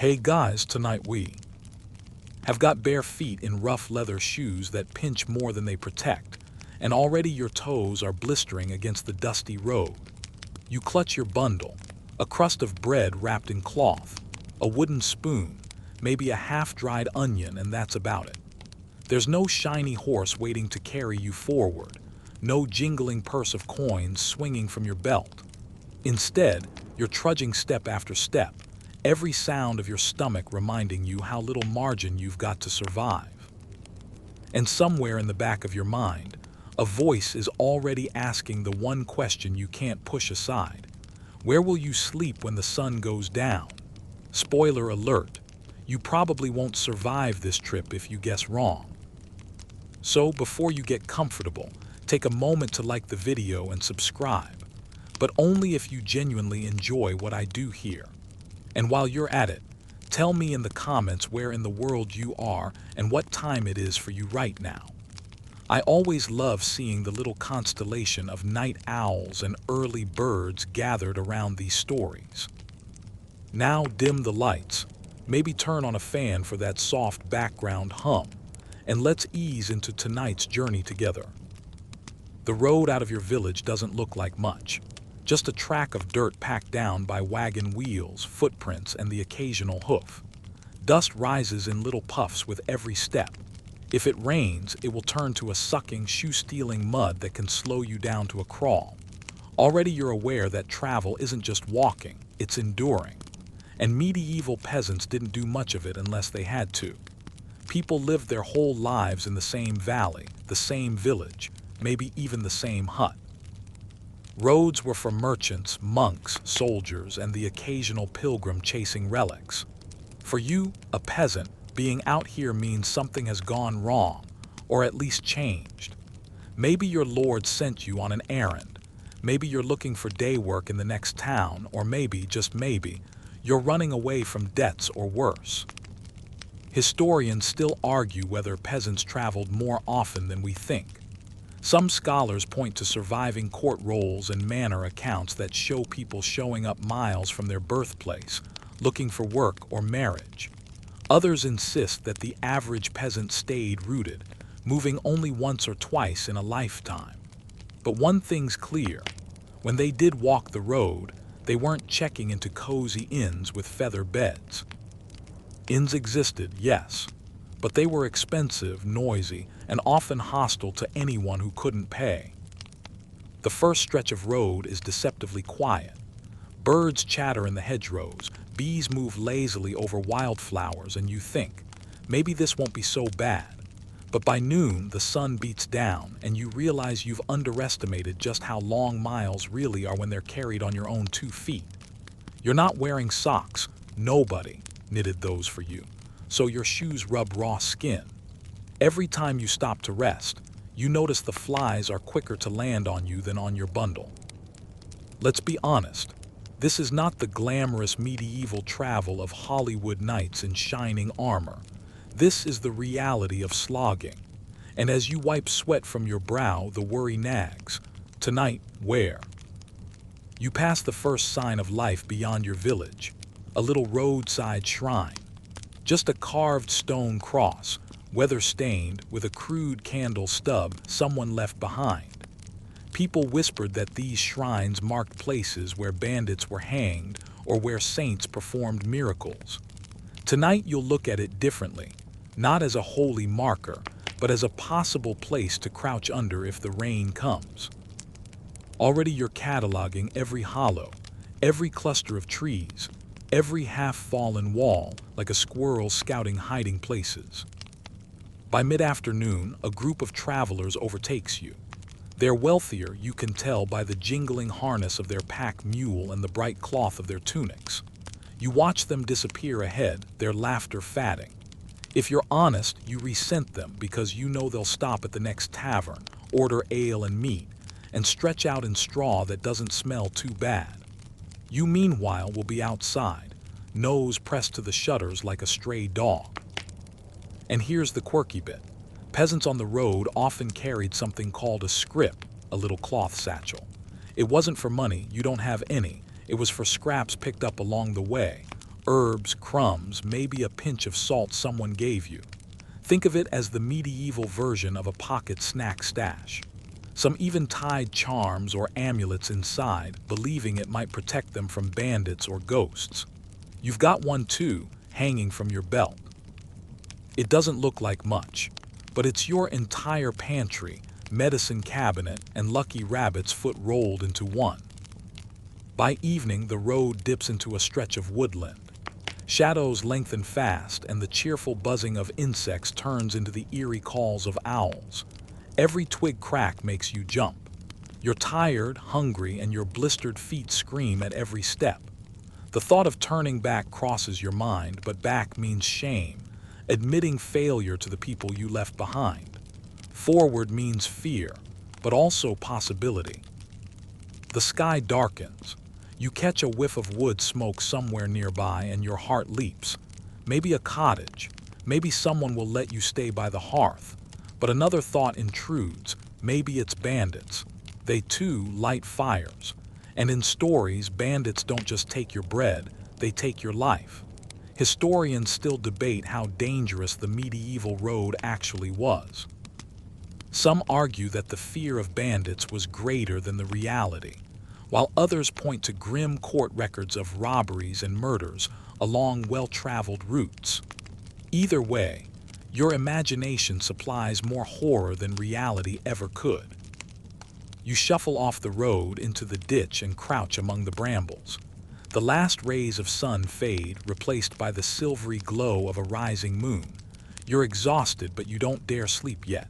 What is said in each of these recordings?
Hey guys, tonight we have got bare feet in rough leather shoes that pinch more than they protect, and already your toes are blistering against the dusty road. You clutch your bundle, a crust of bread wrapped in cloth, a wooden spoon, maybe a half-dried onion, and that's about it. There's no shiny horse waiting to carry you forward, no jingling purse of coins swinging from your belt. Instead, you're trudging step after step, every sound of your stomach reminding you how little margin you've got to survive. And somewhere in the back of your mind, a voice is already asking the one question you can't push aside. Where will you sleep when the sun goes down? Spoiler alert, you probably won't survive this trip if you guess wrong. So before you get comfortable, take a moment to like the video and subscribe, but only if you genuinely enjoy what I do here. And while you're at it, tell me in the comments where in the world you are and what time it is for you right now. I always love seeing the little constellation of night owls and early birds gathered around these stories. Now dim the lights, maybe turn on a fan for that soft background hum, and let's ease into tonight's journey together. The road out of your village doesn't look like much. Just a track of dirt packed down by wagon wheels, footprints, and the occasional hoof. Dust rises in little puffs with every step. If it rains, it will turn to a sucking, shoe-stealing mud that can slow you down to a crawl. Already you're aware that travel isn't just walking, it's enduring. And medieval peasants didn't do much of it unless they had to. People lived their whole lives in the same valley, the same village, maybe even the same hut. Roads were for merchants, monks, soldiers, and the occasional pilgrim chasing relics. For you, a peasant, being out here means something has gone wrong, or at least changed. Maybe your lord sent you on an errand. Maybe you're looking for day work in the next town, or maybe, just maybe, you're running away from debts or worse. Historians still argue whether peasants traveled more often than we think. Some scholars point to surviving court rolls and manor accounts that show people showing up miles from their birthplace, looking for work or marriage. Others insist that the average peasant stayed rooted, moving only once or twice in a lifetime. But one thing's clear, when they did walk the road, they weren't checking into cozy inns with feather beds. Inns existed, yes, but they were expensive, noisy, and often hostile to anyone who couldn't pay. The first stretch of road is deceptively quiet. Birds chatter in the hedgerows, bees move lazily over wildflowers, and you think, maybe this won't be so bad. But by noon, the sun beats down, and you realize you've underestimated just how long miles really are when they're carried on your own 2 feet. You're not wearing socks. Nobody knitted those for you, so your shoes rub raw skin. Every time you stop to rest, you notice the flies are quicker to land on you than on your bundle. Let's be honest, this is not the glamorous medieval travel of Hollywood knights in shining armor. This is the reality of slogging. And as you wipe sweat from your brow, the worry nags. Tonight, where? You pass the first sign of life beyond your village, a little roadside shrine. Just a carved stone cross, weather-stained, with a crude candle stub someone left behind. People whispered that these shrines marked places where bandits were hanged or where saints performed miracles. Tonight you'll look at it differently, not as a holy marker, but as a possible place to crouch under if the rain comes. Already you're cataloging every hollow, every cluster of trees, every half-fallen wall, like a squirrel scouting hiding places. By mid-afternoon, a group of travelers overtakes you. They're wealthier, you can tell by the jingling harness of their pack mule and the bright cloth of their tunics. You watch them disappear ahead, their laughter fatting. If you're honest, you resent them because you know they'll stop at the next tavern, order ale and meat, and stretch out in straw that doesn't smell too bad. You meanwhile will be outside, nose pressed to the shutters like a stray dog. And here's the quirky bit. Peasants on the road often carried something called a scrip, a little cloth satchel. It wasn't for money, you don't have any. It was for scraps picked up along the way, herbs, crumbs, maybe a pinch of salt someone gave you. Think of it as the medieval version of a pocket snack stash. Some even tied charms or amulets inside, believing it might protect them from bandits or ghosts. You've got one too, hanging from your belt. It doesn't look like much, but it's your entire pantry, medicine cabinet, and lucky rabbit's foot rolled into one. By evening, the road dips into a stretch of woodland. Shadows lengthen fast, and the cheerful buzzing of insects turns into the eerie calls of owls. Every twig crack makes you jump. You're tired, hungry, and your blistered feet scream at every step. The thought of turning back crosses your mind, but back means shame, admitting failure to the people you left behind. Forward means fear, but also possibility. The sky darkens. You catch a whiff of wood smoke somewhere nearby and your heart leaps. Maybe a cottage. Maybe someone will let you stay by the hearth. But another thought intrudes. Maybe it's bandits. They too light fires. And in stories, bandits don't just take your bread, they take your life. Historians still debate how dangerous the medieval road actually was. Some argue that the fear of bandits was greater than the reality, while others point to grim court records of robberies and murders along well-traveled routes. Either way, your imagination supplies more horror than reality ever could. You shuffle off the road into the ditch and crouch among the brambles. The last rays of sun fade, replaced by the silvery glow of a rising moon. You're exhausted, but you don't dare sleep yet.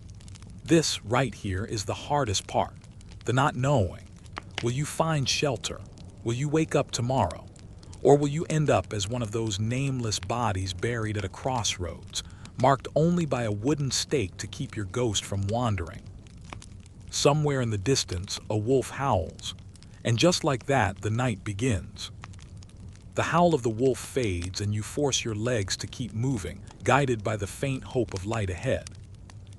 This, right here, is the hardest part, the not knowing. Will you find shelter? Will you wake up tomorrow? Or will you end up as one of those nameless bodies buried at a crossroads, marked only by a wooden stake to keep your ghost from wandering? Somewhere in the distance, a wolf howls, and just like that, the night begins. The howl of the wolf fades, and you force your legs to keep moving, guided by the faint hope of light ahead.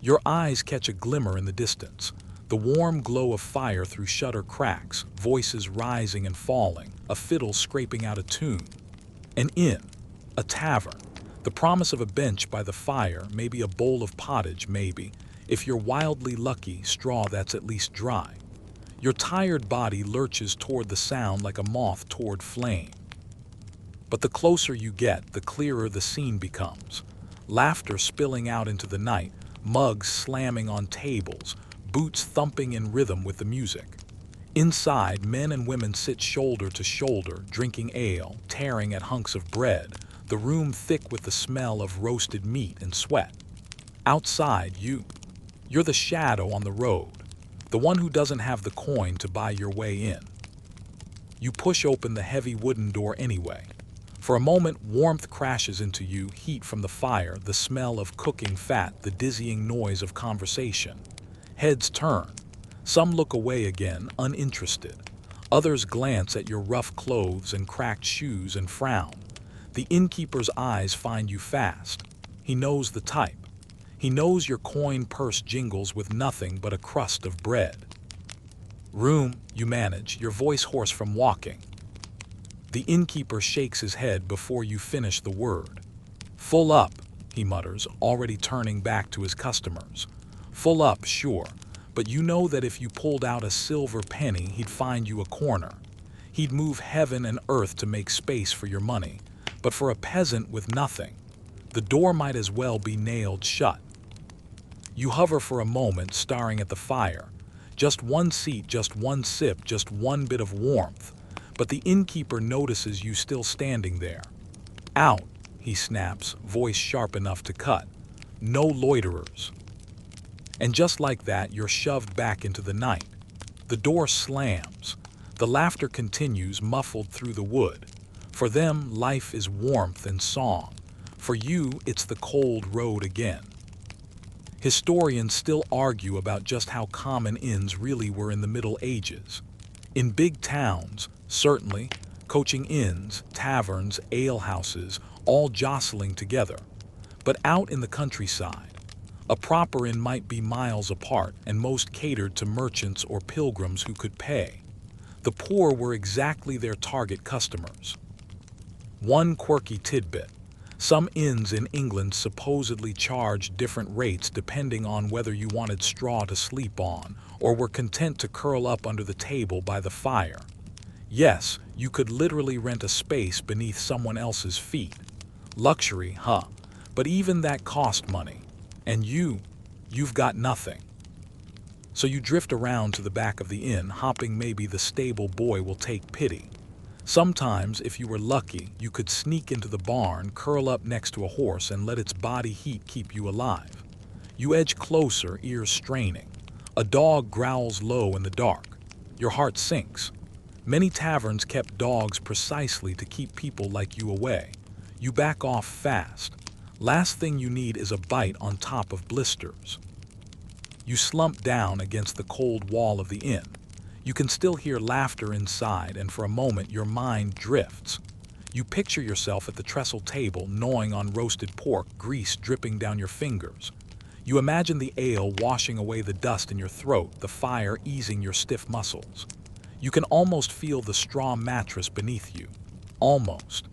Your eyes catch a glimmer in the distance, the warm glow of fire through shutter cracks, voices rising and falling, a fiddle scraping out a tune. An inn, a tavern, the promise of a bench by the fire, maybe a bowl of pottage, maybe, if you're wildly lucky, straw that's at least dry. Your tired body lurches toward the sound like a moth toward flame. But the closer you get, the clearer the scene becomes. Laughter spilling out into the night, mugs slamming on tables, boots thumping in rhythm with the music. Inside, men and women sit shoulder to shoulder, drinking ale, tearing at hunks of bread, the room thick with the smell of roasted meat and sweat. Outside, you're the shadow on the road, the one who doesn't have the coin to buy your way in. You push open the heavy wooden door anyway. For a moment, warmth crashes into you, heat from the fire, the smell of cooking fat, the dizzying noise of conversation. Heads turn. Some look away again, uninterested. Others glance at your rough clothes and cracked shoes and frown. The innkeeper's eyes find you fast. He knows the type. He knows your coin purse jingles with nothing but a crust of bread. Room, you manage, your voice hoarse from walking. The innkeeper shakes his head before you finish the word. Full up, he mutters, already turning back to his customers. Full up, sure, but you know that if you pulled out a silver penny, he'd find you a corner. He'd move heaven and earth to make space for your money, but for a peasant with nothing, the door might as well be nailed shut. You hover for a moment, staring at the fire. Just one seat, just one sip, just one bit of warmth. But the innkeeper notices you still standing there. Out, he snaps, voice sharp enough to cut. No loiterers. And just like that, you're shoved back into the night. The door slams. The laughter continues, muffled through the wood. For them, life is warmth and song. For you, it's the cold road again. Historians still argue about just how common inns really were in the Middle Ages. In big towns, certainly, coaching inns, taverns, alehouses, all jostling together. But out in the countryside, a proper inn might be miles apart, and most catered to merchants or pilgrims who could pay. The poor were exactly their target customers. One quirky tidbit. Some inns in England supposedly charge different rates depending on whether you wanted straw to sleep on or were content to curl up under the table by the fire. Yes, you could literally rent a space beneath someone else's feet. Luxury, huh? But even that cost money. And you've got nothing. So you drift around to the back of the inn, hoping maybe the stable boy will take pity. Sometimes, if you were lucky, you could sneak into the barn, curl up next to a horse, and let its body heat keep you alive. You edge closer, ears straining. A dog growls low in the dark. Your heart sinks. Many taverns kept dogs precisely to keep people like you away. You back off fast. Last thing you need is a bite on top of blisters. You slump down against the cold wall of the inn. You can still hear laughter inside, and for a moment your mind drifts. You picture yourself at the trestle table, gnawing on roasted pork, grease dripping down your fingers. You imagine the ale washing away the dust in your throat, the fire easing your stiff muscles. You can almost feel the straw mattress beneath you. Almost.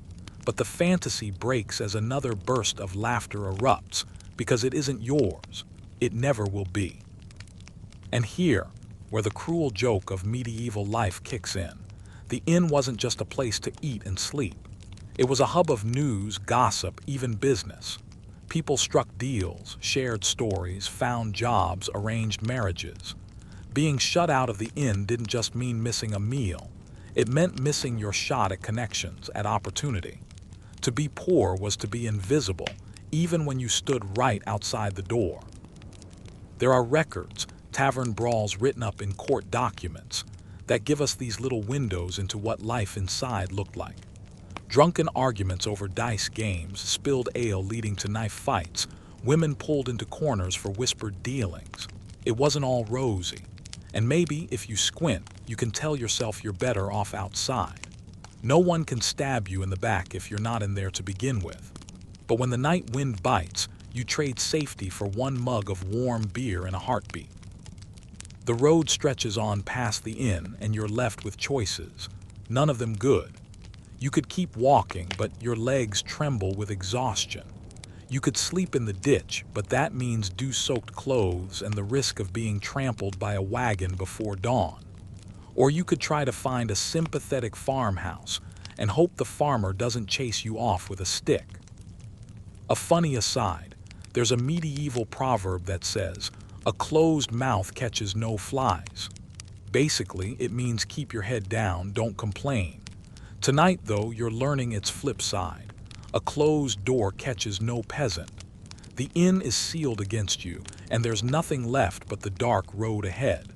But the fantasy breaks as another burst of laughter erupts, because it isn't yours. It never will be. And here, where the cruel joke of medieval life kicks in, the inn wasn't just a place to eat and sleep. It was a hub of news, gossip, even business. People struck deals, shared stories, found jobs, arranged marriages. Being shut out of the inn didn't just mean missing a meal. It meant missing your shot at connections, at opportunity. To be poor was to be invisible, even when you stood right outside the door. There are records, tavern brawls written up in court documents, that give us these little windows into what life inside looked like. Drunken arguments over dice games, spilled ale leading to knife fights, women pulled into corners for whispered dealings. It wasn't all rosy. And maybe, if you squint, you can tell yourself you're better off outside. No one can stab you in the back if you're not in there to begin with. But when the night wind bites, you trade safety for one mug of warm beer in a heartbeat. The road stretches on past the inn, and you're left with choices, none of them good. You could keep walking, but your legs tremble with exhaustion. You could sleep in the ditch, but that means dew-soaked clothes and the risk of being trampled by a wagon before dawn. Or you could try to find a sympathetic farmhouse and hope the farmer doesn't chase you off with a stick. A funny aside, there's a medieval proverb that says, "A closed mouth catches no flies." Basically, it means keep your head down, don't complain. Tonight, though, you're learning its flip side. A closed door catches no peasant. The inn is sealed against you, and there's nothing left but the dark road ahead.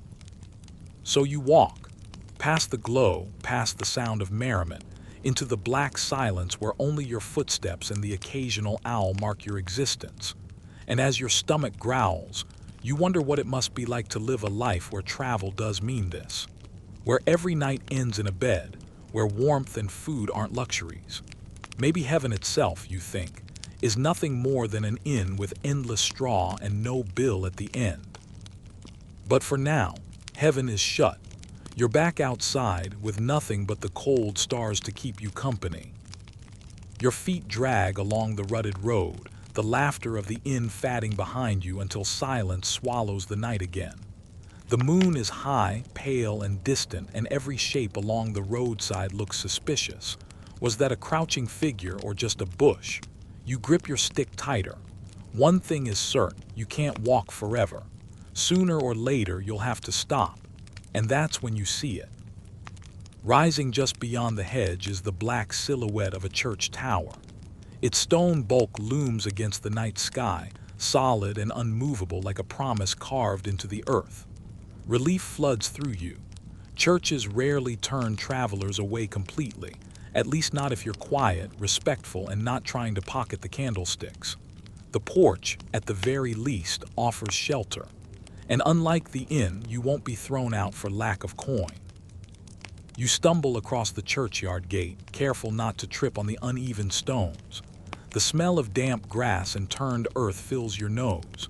So you walk, past the glow, past the sound of merriment, into the black silence where only your footsteps and the occasional owl mark your existence. And as your stomach growls, you wonder what it must be like to live a life where travel does mean this. Where every night ends in a bed, where warmth and food aren't luxuries. Maybe heaven itself, you think, is nothing more than an inn with endless straw and no bill at the end. But for now, heaven is shut. You're back outside with nothing but the cold stars to keep you company. Your feet drag along the rutted road, the laughter of the inn fatting behind you until silence swallows the night again. The moon is high, pale, and distant, and every shape along the roadside looks suspicious. Was that a crouching figure or just a bush? You grip your stick tighter. One thing is certain, you can't walk forever. Sooner or later, you'll have to stop, and that's when you see it. Rising just beyond the hedge is the black silhouette of a church tower. Its stone bulk looms against the night sky, solid and unmovable like a promise carved into the earth. Relief floods through you. Churches rarely turn travelers away completely, at least not if you're quiet, respectful, and not trying to pocket the candlesticks. The porch, at the very least, offers shelter. And unlike the inn, you won't be thrown out for lack of coin. You stumble across the churchyard gate, careful not to trip on the uneven stones. The smell of damp grass and turned earth fills your nose.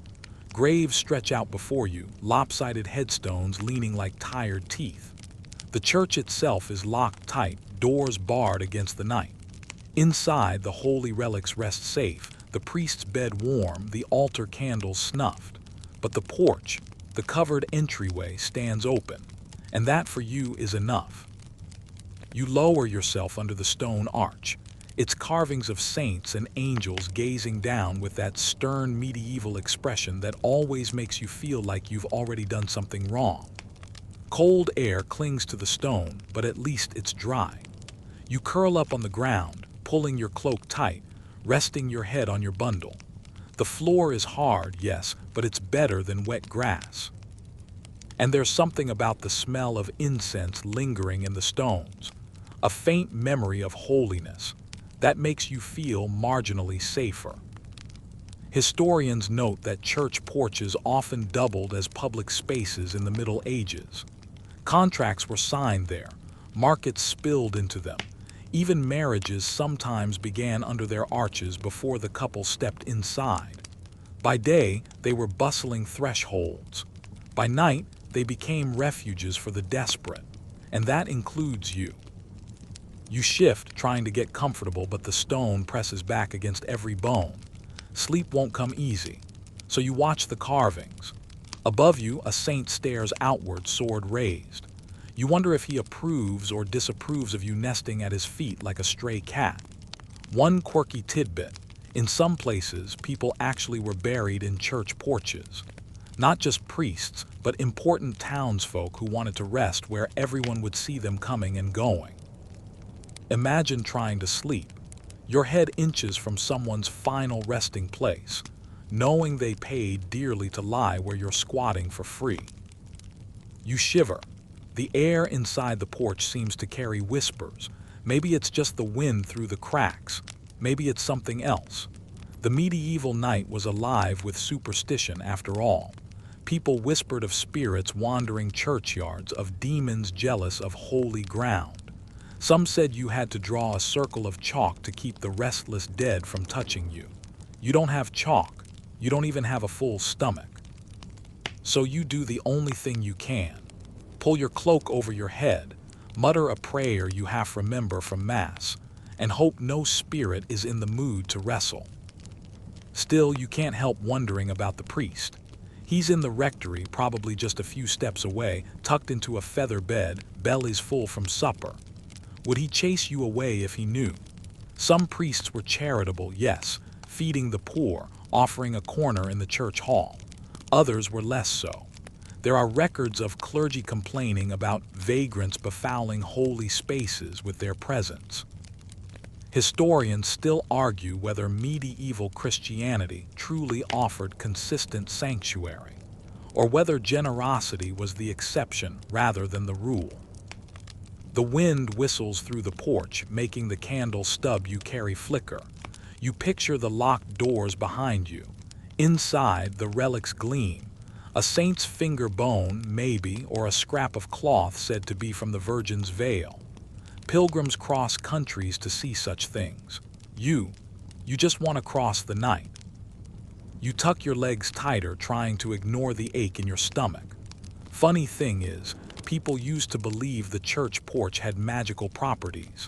Graves stretch out before you, lopsided headstones leaning like tired teeth. The church itself is locked tight, doors barred against the night. Inside, the holy relics rest safe, the priest's bed warm, the altar candles snuffed. But the porch, the covered entryway, stands open, and that for you is enough. You lower yourself under the stone arch, its carvings of saints and angels gazing down with that stern medieval expression that always makes you feel like you've already done something wrong. Cold air clings to the stone, but at least it's dry. You curl up on the ground, pulling your cloak tight, resting your head on your bundle. The floor is hard, yes, but it's better than wet grass. And there's something about the smell of incense lingering in the stones, a faint memory of holiness, that makes you feel marginally safer. Historians note that church porches often doubled as public spaces in the Middle Ages. Contracts were signed there, markets spilled into them. Even marriages sometimes began under their arches before the couple stepped inside. By day, they were bustling thresholds. By night, they became refuges for the desperate, and that includes you. You shift, trying to get comfortable, but the stone presses back against every bone. Sleep won't come easy, so you watch the carvings. Above you, a saint stares outward, sword raised. You wonder if he approves or disapproves of you nesting at his feet like a stray cat. One quirky tidbit: in some places, people actually were buried in church porches. Not just priests, but important townsfolk who wanted to rest where everyone would see them coming and going. Imagine trying to sleep, your head inches from someone's final resting place, knowing they paid dearly to lie where you're squatting for free. You shiver. The air inside the porch seems to carry whispers. Maybe it's just the wind through the cracks. Maybe it's something else. The medieval night was alive with superstition after all. People whispered of spirits wandering churchyards, of demons jealous of holy ground. Some said you had to draw a circle of chalk to keep the restless dead from touching you. You don't have chalk. You don't even have a full stomach. So you do the only thing you can. Pull your cloak over your head, mutter a prayer you half remember from Mass, and hope no spirit is in the mood to wrestle. Still, you can't help wondering about the priest. He's in the rectory, probably just a few steps away, tucked into a feather bed, bellies full from supper. Would he chase you away if he knew? Some priests were charitable, yes, feeding the poor, offering a corner in the church hall. Others were less so. There are records of clergy complaining about vagrants befouling holy spaces with their presence. Historians still argue whether medieval Christianity truly offered consistent sanctuary, or whether generosity was the exception rather than the rule. The wind whistles through the porch, making the candle stub you carry flicker. You picture the locked doors behind you. Inside, the relics gleam. A saint's finger bone, maybe, or a scrap of cloth said to be from the Virgin's veil. Pilgrims cross countries to see such things. You just want to cross the night. You tuck your legs tighter, trying to ignore the ache in your stomach. Funny thing is, people used to believe the church porch had magical properties.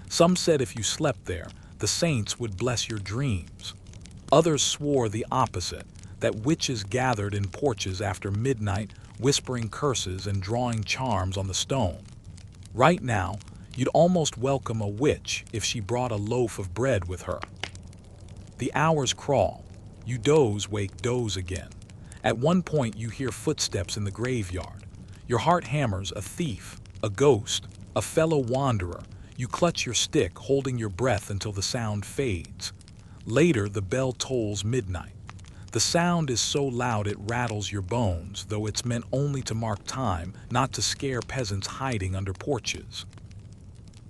Some said if you slept there, the saints would bless your dreams. Others swore the opposite, that witches gathered in porches after midnight, whispering curses and drawing charms on the stone. Right now, you'd almost welcome a witch if she brought a loaf of bread with her. The hours crawl. You doze again. At one point, you hear footsteps in the graveyard. Your heart hammers: a thief, a ghost, a fellow wanderer. You clutch your stick, holding your breath until the sound fades. Later, the bell tolls midnight. The sound is so loud it rattles your bones, though it's meant only to mark time, not to scare peasants hiding under porches.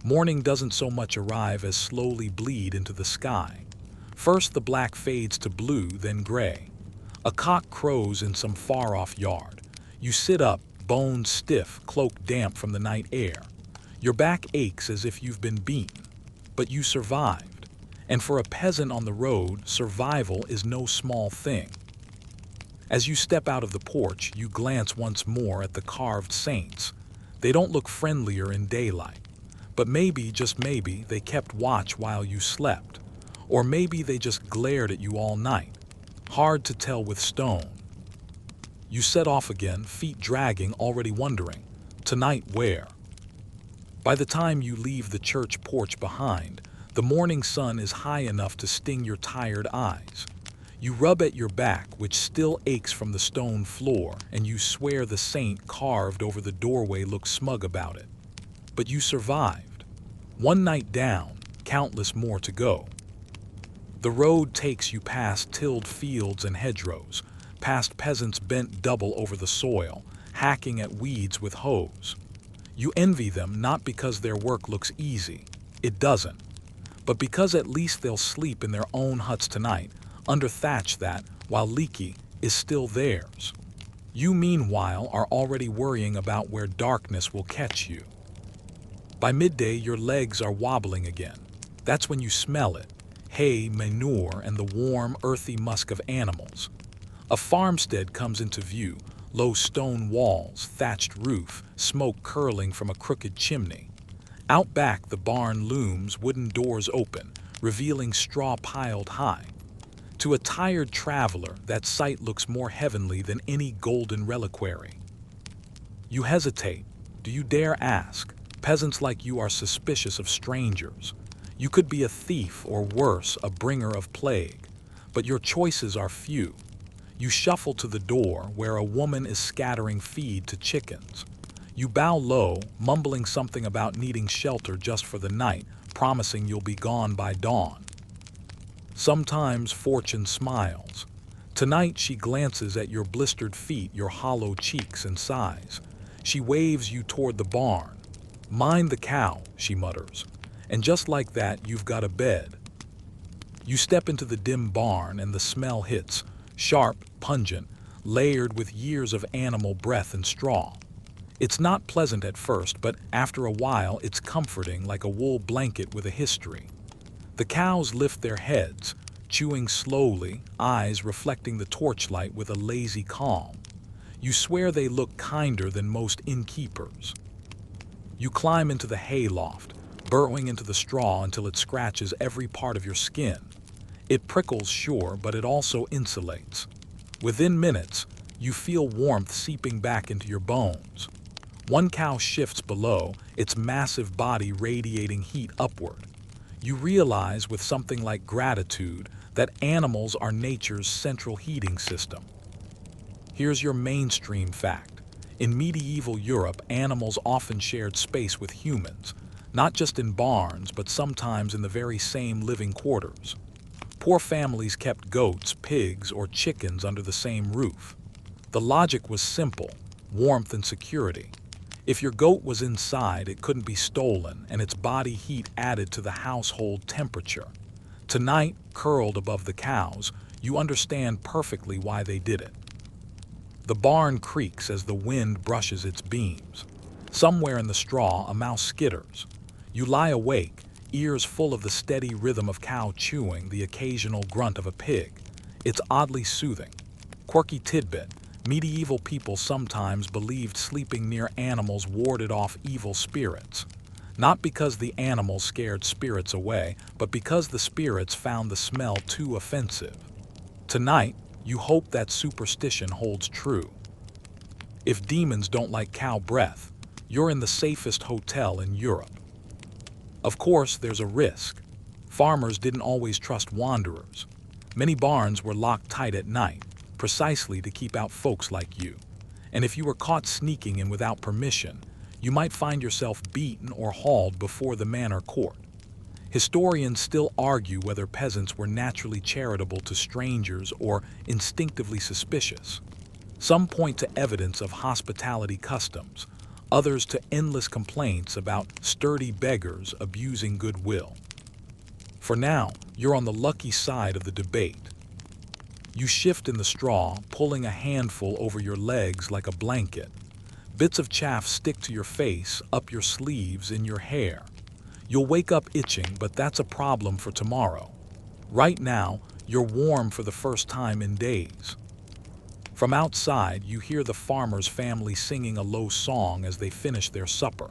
Morning doesn't so much arrive as slowly bleed into the sky. First the black fades to blue, then gray. A cock crows in some far-off yard. You sit up, bones stiff, cloak damp from the night air. Your back aches as if you've been beaten. But you survived. And for a peasant on the road, survival is no small thing. As you step out of the porch, you glance once more at the carved saints. They don't look friendlier in daylight. But maybe, just maybe, they kept watch while you slept. Or maybe they just glared at you all night. Hard to tell with stone. You set off again, feet dragging, already wondering, tonight where? By the time you leave the church porch behind, the morning sun is high enough to sting your tired eyes. You rub at your back, which still aches from the stone floor, and you swear the saint carved over the doorway looks smug about it. But you survived. One night down, countless more to go. The road takes you past tilled fields and hedgerows, past peasants bent double over the soil, hacking at weeds with hoes. You envy them not because their work looks easy, it doesn't, but because at least they'll sleep in their own huts tonight, under thatch that, while leaky, is still theirs. You, meanwhile, are already worrying about where darkness will catch you. By midday, your legs are wobbling again. That's when you smell it. Hay, manure, and the warm, earthy musk of animals. A farmstead comes into view, low stone walls, thatched roof, smoke curling from a crooked chimney. Out back the barn looms, wooden doors open, revealing straw piled high. To a tired traveler, that sight looks more heavenly than any golden reliquary. You hesitate. Do you dare ask? Peasants like you are suspicious of strangers. You could be a thief or worse, a bringer of plague. But your choices are few. You shuffle to the door where a woman is scattering feed to chickens. You bow low, mumbling something about needing shelter just for the night, promising you'll be gone by dawn. Sometimes fortune smiles. Tonight she glances at your blistered feet, your hollow cheeks, and sighs. She waves you toward the barn. "Mind the cow," she mutters. And just like that, you've got a bed. You step into the dim barn and the smell hits, sharp, pungent, layered with years of animal breath and straw. It's not pleasant at first, but after a while it's comforting, like a wool blanket with a history. The cows lift their heads, chewing slowly, eyes reflecting the torchlight with a lazy calm. You swear they look kinder than most innkeepers. You climb into the hay loft, burrowing into the straw until it scratches every part of your skin. It prickles, sure, but it also insulates. Within minutes, you feel warmth seeping back into your bones. One cow shifts below, its massive body radiating heat upward. You realize with something like gratitude that animals are nature's central heating system. Here's your mainstream fact. In medieval Europe, animals often shared space with humans, not just in barns, but sometimes in the very same living quarters. Poor families kept goats, pigs, or chickens under the same roof. The logic was simple: warmth and security. If your goat was inside, it couldn't be stolen, and its body heat added to the household temperature. Tonight, curled above the cows, you understand perfectly why they did it. The barn creaks as the wind brushes its beams. Somewhere in the straw, a mouse skitters. You lie awake, ears full of the steady rhythm of cow chewing, the occasional grunt of a pig. It's oddly soothing. Quirky tidbit: medieval people sometimes believed sleeping near animals warded off evil spirits. Not because the animals scared spirits away, but because the spirits found the smell too offensive. Tonight, you hope that superstition holds true. If demons don't like cow breath, you're in the safest hotel in Europe. Of course, there's a risk. Farmers didn't always trust wanderers. Many barns were locked tight at night, precisely to keep out folks like you. And if you were caught sneaking in without permission, you might find yourself beaten or hauled before the manor court. Historians still argue whether peasants were naturally charitable to strangers or instinctively suspicious. Some point to evidence of hospitality customs, others to endless complaints about sturdy beggars abusing goodwill. For now, you're on the lucky side of the debate. You shift in the straw, pulling a handful over your legs like a blanket. Bits of chaff stick to your face, up your sleeves, in your hair. You'll wake up itching, but that's a problem for tomorrow. Right now, you're warm for the first time in days. From outside, you hear the farmer's family singing a low song as they finish their supper.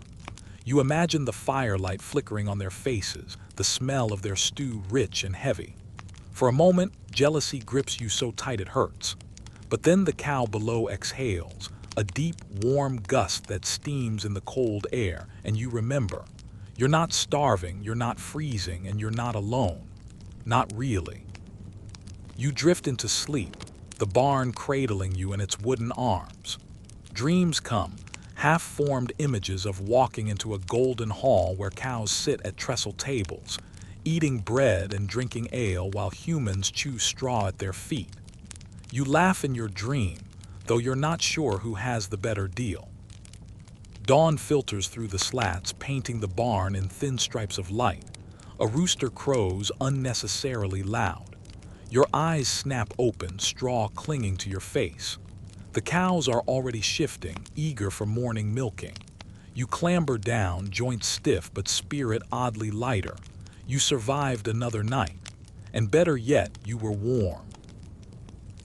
You imagine the firelight flickering on their faces, the smell of their stew rich and heavy. For a moment, jealousy grips you so tight it hurts. But then the cow below exhales, a deep, warm gust that steams in the cold air, and you remember. You're not starving, you're not freezing, and you're not alone. Not really. You drift into sleep, the barn cradling you in its wooden arms. Dreams come, half-formed images of walking into a golden hall where cows sit at trestle tables, eating bread and drinking ale while humans chew straw at their feet. You laugh in your dream, though you're not sure who has the better deal. Dawn filters through the slats, painting the barn in thin stripes of light. A rooster crows unnecessarily loud. Your eyes snap open, straw clinging to your face. The cows are already shifting, eager for morning milking. You clamber down, joints stiff but spirit oddly lighter. You survived another night. And better yet, you were warm.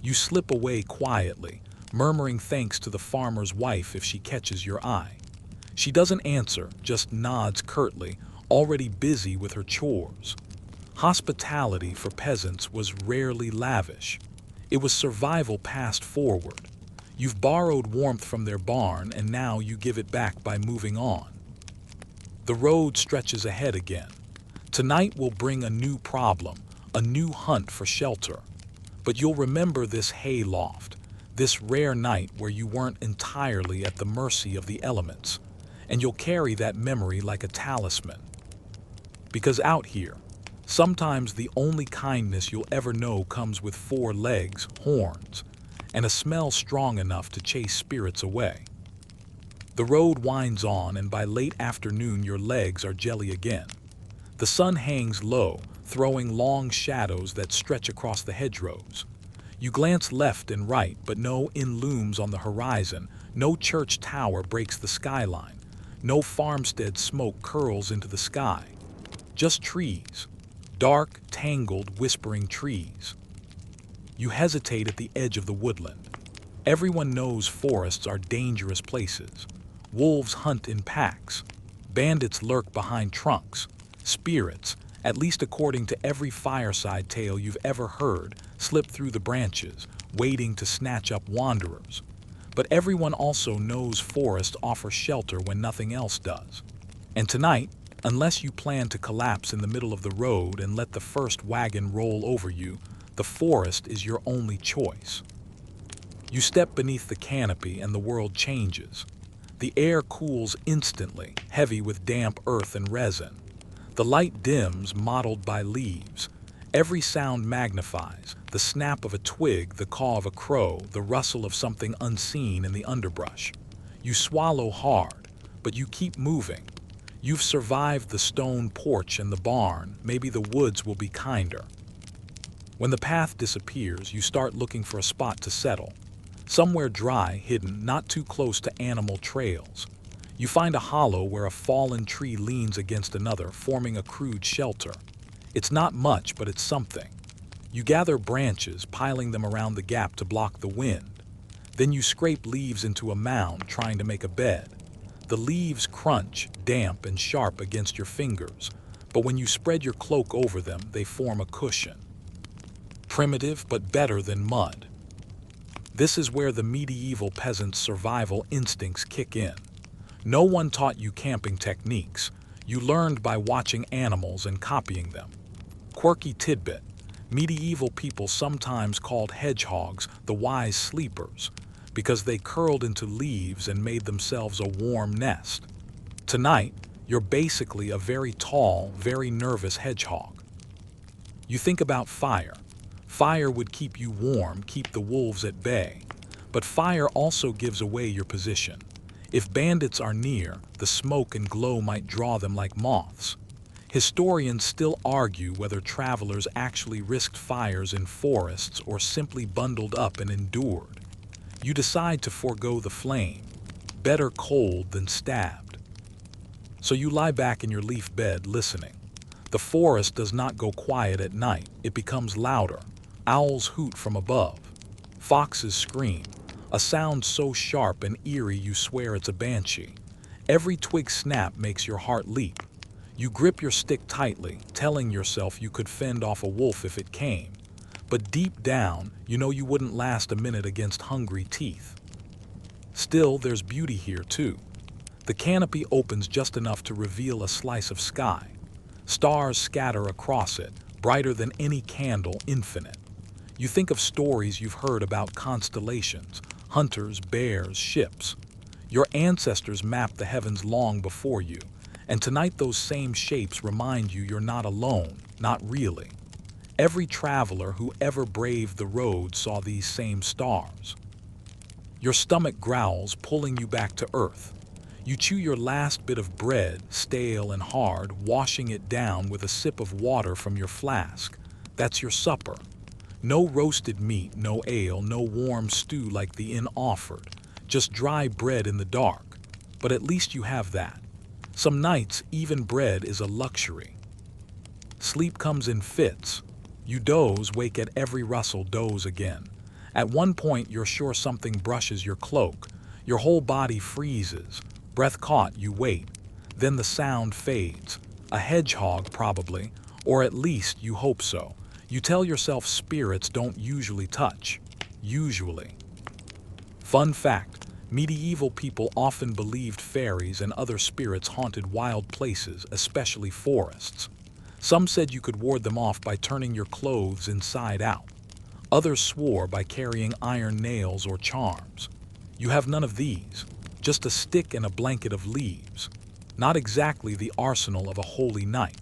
You slip away quietly, murmuring thanks to the farmer's wife if she catches your eye. She doesn't answer, just nods curtly, already busy with her chores. Hospitality for peasants was rarely lavish. It was survival passed forward. You've borrowed warmth from their barn, and now you give it back by moving on. The road stretches ahead again. Tonight will bring a new problem, a new hunt for shelter. But you'll remember this hay loft, this rare night where you weren't entirely at the mercy of the elements, and you'll carry that memory like a talisman. Because out here, sometimes the only kindness you'll ever know comes with 4 legs, horns, and a smell strong enough to chase spirits away. The road winds on, and by late afternoon your legs are jelly again. The sun hangs low, throwing long shadows that stretch across the hedgerows. You glance left and right, but no inn looms on the horizon, no church tower breaks the skyline, no farmstead smoke curls into the sky. Just trees, dark, tangled, whispering trees. You hesitate at the edge of the woodland. Everyone knows forests are dangerous places. Wolves hunt in packs. Bandits lurk behind trunks. Spirits, at least according to every fireside tale you've ever heard, slip through the branches, waiting to snatch up wanderers. But everyone also knows forests offer shelter when nothing else does. And tonight, unless you plan to collapse in the middle of the road and let the first wagon roll over you, the forest is your only choice. You step beneath the canopy and the world changes. The air cools instantly, heavy with damp earth and resin. The light dims, mottled by leaves. Every sound magnifies, the snap of a twig, the caw of a crow, the rustle of something unseen in the underbrush. You swallow hard, but you keep moving. You've survived the stone porch and the barn, maybe the woods will be kinder. When the path disappears, you start looking for a spot to settle. Somewhere dry, hidden, not too close to animal trails. You find a hollow where a fallen tree leans against another, forming a crude shelter. It's not much, but it's something. You gather branches, piling them around the gap to block the wind. Then you scrape leaves into a mound, trying to make a bed. The leaves crunch, damp and sharp against your fingers, but when you spread your cloak over them, they form a cushion. Primitive, but better than mud. This is where the medieval peasant's survival instincts kick in. No one taught you camping techniques. You learned by watching animals and copying them. Quirky tidbit: medieval people sometimes called hedgehogs the wise sleepers because they curled into leaves and made themselves a warm nest. Tonight, you're basically a very tall, very nervous hedgehog. You think about fire. Fire would keep you warm, keep the wolves at bay. But fire also gives away your position. If bandits are near, the smoke and glow might draw them like moths. Historians still argue whether travelers actually risked fires in forests or simply bundled up and endured. You decide to forego the flame. Better cold than stabbed. So you lie back in your leaf bed listening. The forest does not go quiet at night. It becomes louder. Owls hoot from above. Foxes scream, a sound so sharp and eerie you swear it's a banshee. Every twig snap makes your heart leap. You grip your stick tightly, telling yourself you could fend off a wolf if it came. But deep down, you know you wouldn't last a minute against hungry teeth. Still, there's beauty here too. The canopy opens just enough to reveal a slice of sky. Stars scatter across it, brighter than any candle, infinite. You think of stories you've heard about constellations, hunters, bears, ships. Your ancestors mapped the heavens long before you, and tonight those same shapes remind you you're not alone, not really. Every traveler who ever braved the road saw these same stars. Your stomach growls, pulling you back to earth. You chew your last bit of bread, stale and hard, washing it down with a sip of water from your flask. That's your supper. No roasted meat, no ale, no warm stew like the inn offered. Just dry bread in the dark. But at least you have that. Some nights, even bread is a luxury. Sleep comes in fits. You doze, wake at every rustle, doze again. At one point, you're sure something brushes your cloak. Your whole body freezes. Breath caught, you wait. Then the sound fades. A hedgehog, probably, or at least you hope so. You tell yourself spirits don't usually touch. Usually. Fun fact, medieval people often believed fairies and other spirits haunted wild places, especially forests. Some said you could ward them off by turning your clothes inside out. Others swore by carrying iron nails or charms. You have none of these, just a stick and a blanket of leaves. Not exactly the arsenal of a holy knight.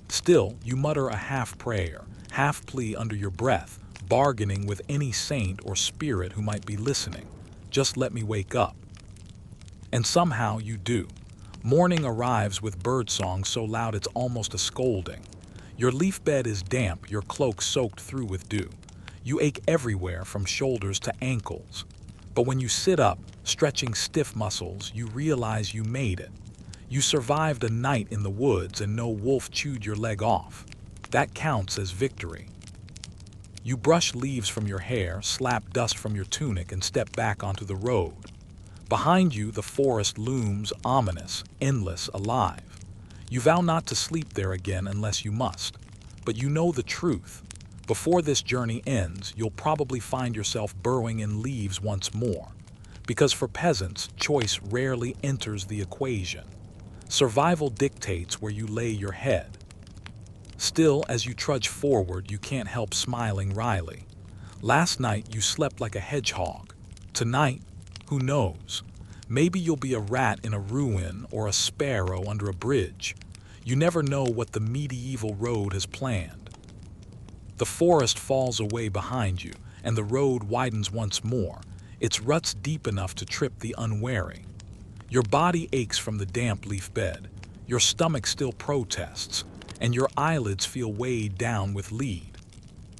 Still, you mutter a half prayer, half plea under your breath, bargaining with any saint or spirit who might be listening. Just let me wake up. And somehow you do. Morning arrives with birdsong so loud it's almost a scolding. Your leaf bed is damp, your cloak soaked through with dew. You ache everywhere from shoulders to ankles. But when you sit up, stretching stiff muscles, you realize you made it. You survived a night in the woods and no wolf chewed your leg off. That counts as victory. You brush leaves from your hair, slap dust from your tunic, and step back onto the road. Behind you, the forest looms, ominous, endless, alive. You vow not to sleep there again unless you must. But you know the truth. Before this journey ends, you'll probably find yourself burrowing in leaves once more. Because for peasants, choice rarely enters the equation. Survival dictates where you lay your head. Still, as you trudge forward, you can't help smiling wryly. Last night, you slept like a hedgehog. Tonight, who knows? Maybe you'll be a rat in a ruin or a sparrow under a bridge. You never know what the medieval road has planned. The forest falls away behind you, and the road widens once more, its ruts deep enough to trip the unwary. Your body aches from the damp leaf bed, your stomach still protests, and your eyelids feel weighed down with lead.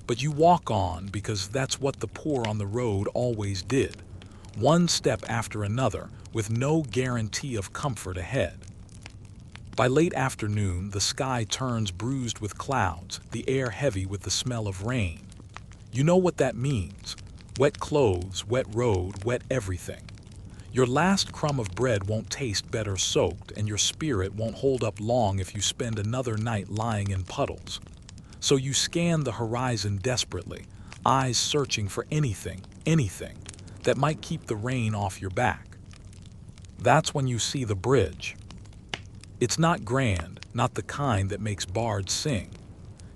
But you walk on because that's what the poor on the road always did, one step after another, with no guarantee of comfort ahead. By late afternoon, the sky turns bruised with clouds, the air heavy with the smell of rain. You know what that means. Wet clothes, wet road, wet everything. Your last crumb of bread won't taste better soaked, and your spirit won't hold up long if you spend another night lying in puddles. So you scan the horizon desperately, eyes searching for anything, that might keep the rain off your back. That's when you see the bridge. It's not grand, not the kind that makes bards sing.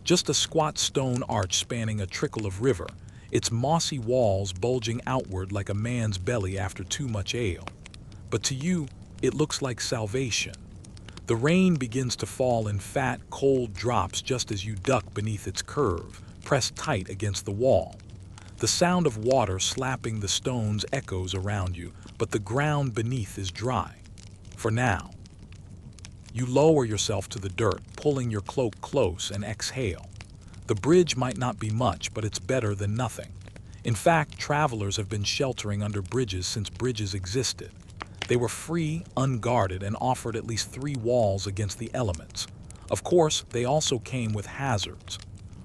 Just a squat stone arch spanning a trickle of river, its mossy walls bulging outward like a man's belly after too much ale. But to you, it looks like salvation. The rain begins to fall in fat, cold drops just as you duck beneath its curve, pressed tight against the wall. The sound of water slapping the stones echoes around you, but the ground beneath is dry. For now. You lower yourself to the dirt, pulling your cloak close, and exhale. The bridge might not be much, but it's better than nothing. In fact, travelers have been sheltering under bridges since bridges existed. They were free, unguarded, and offered at least 3 walls against the elements. Of course, they also came with hazards.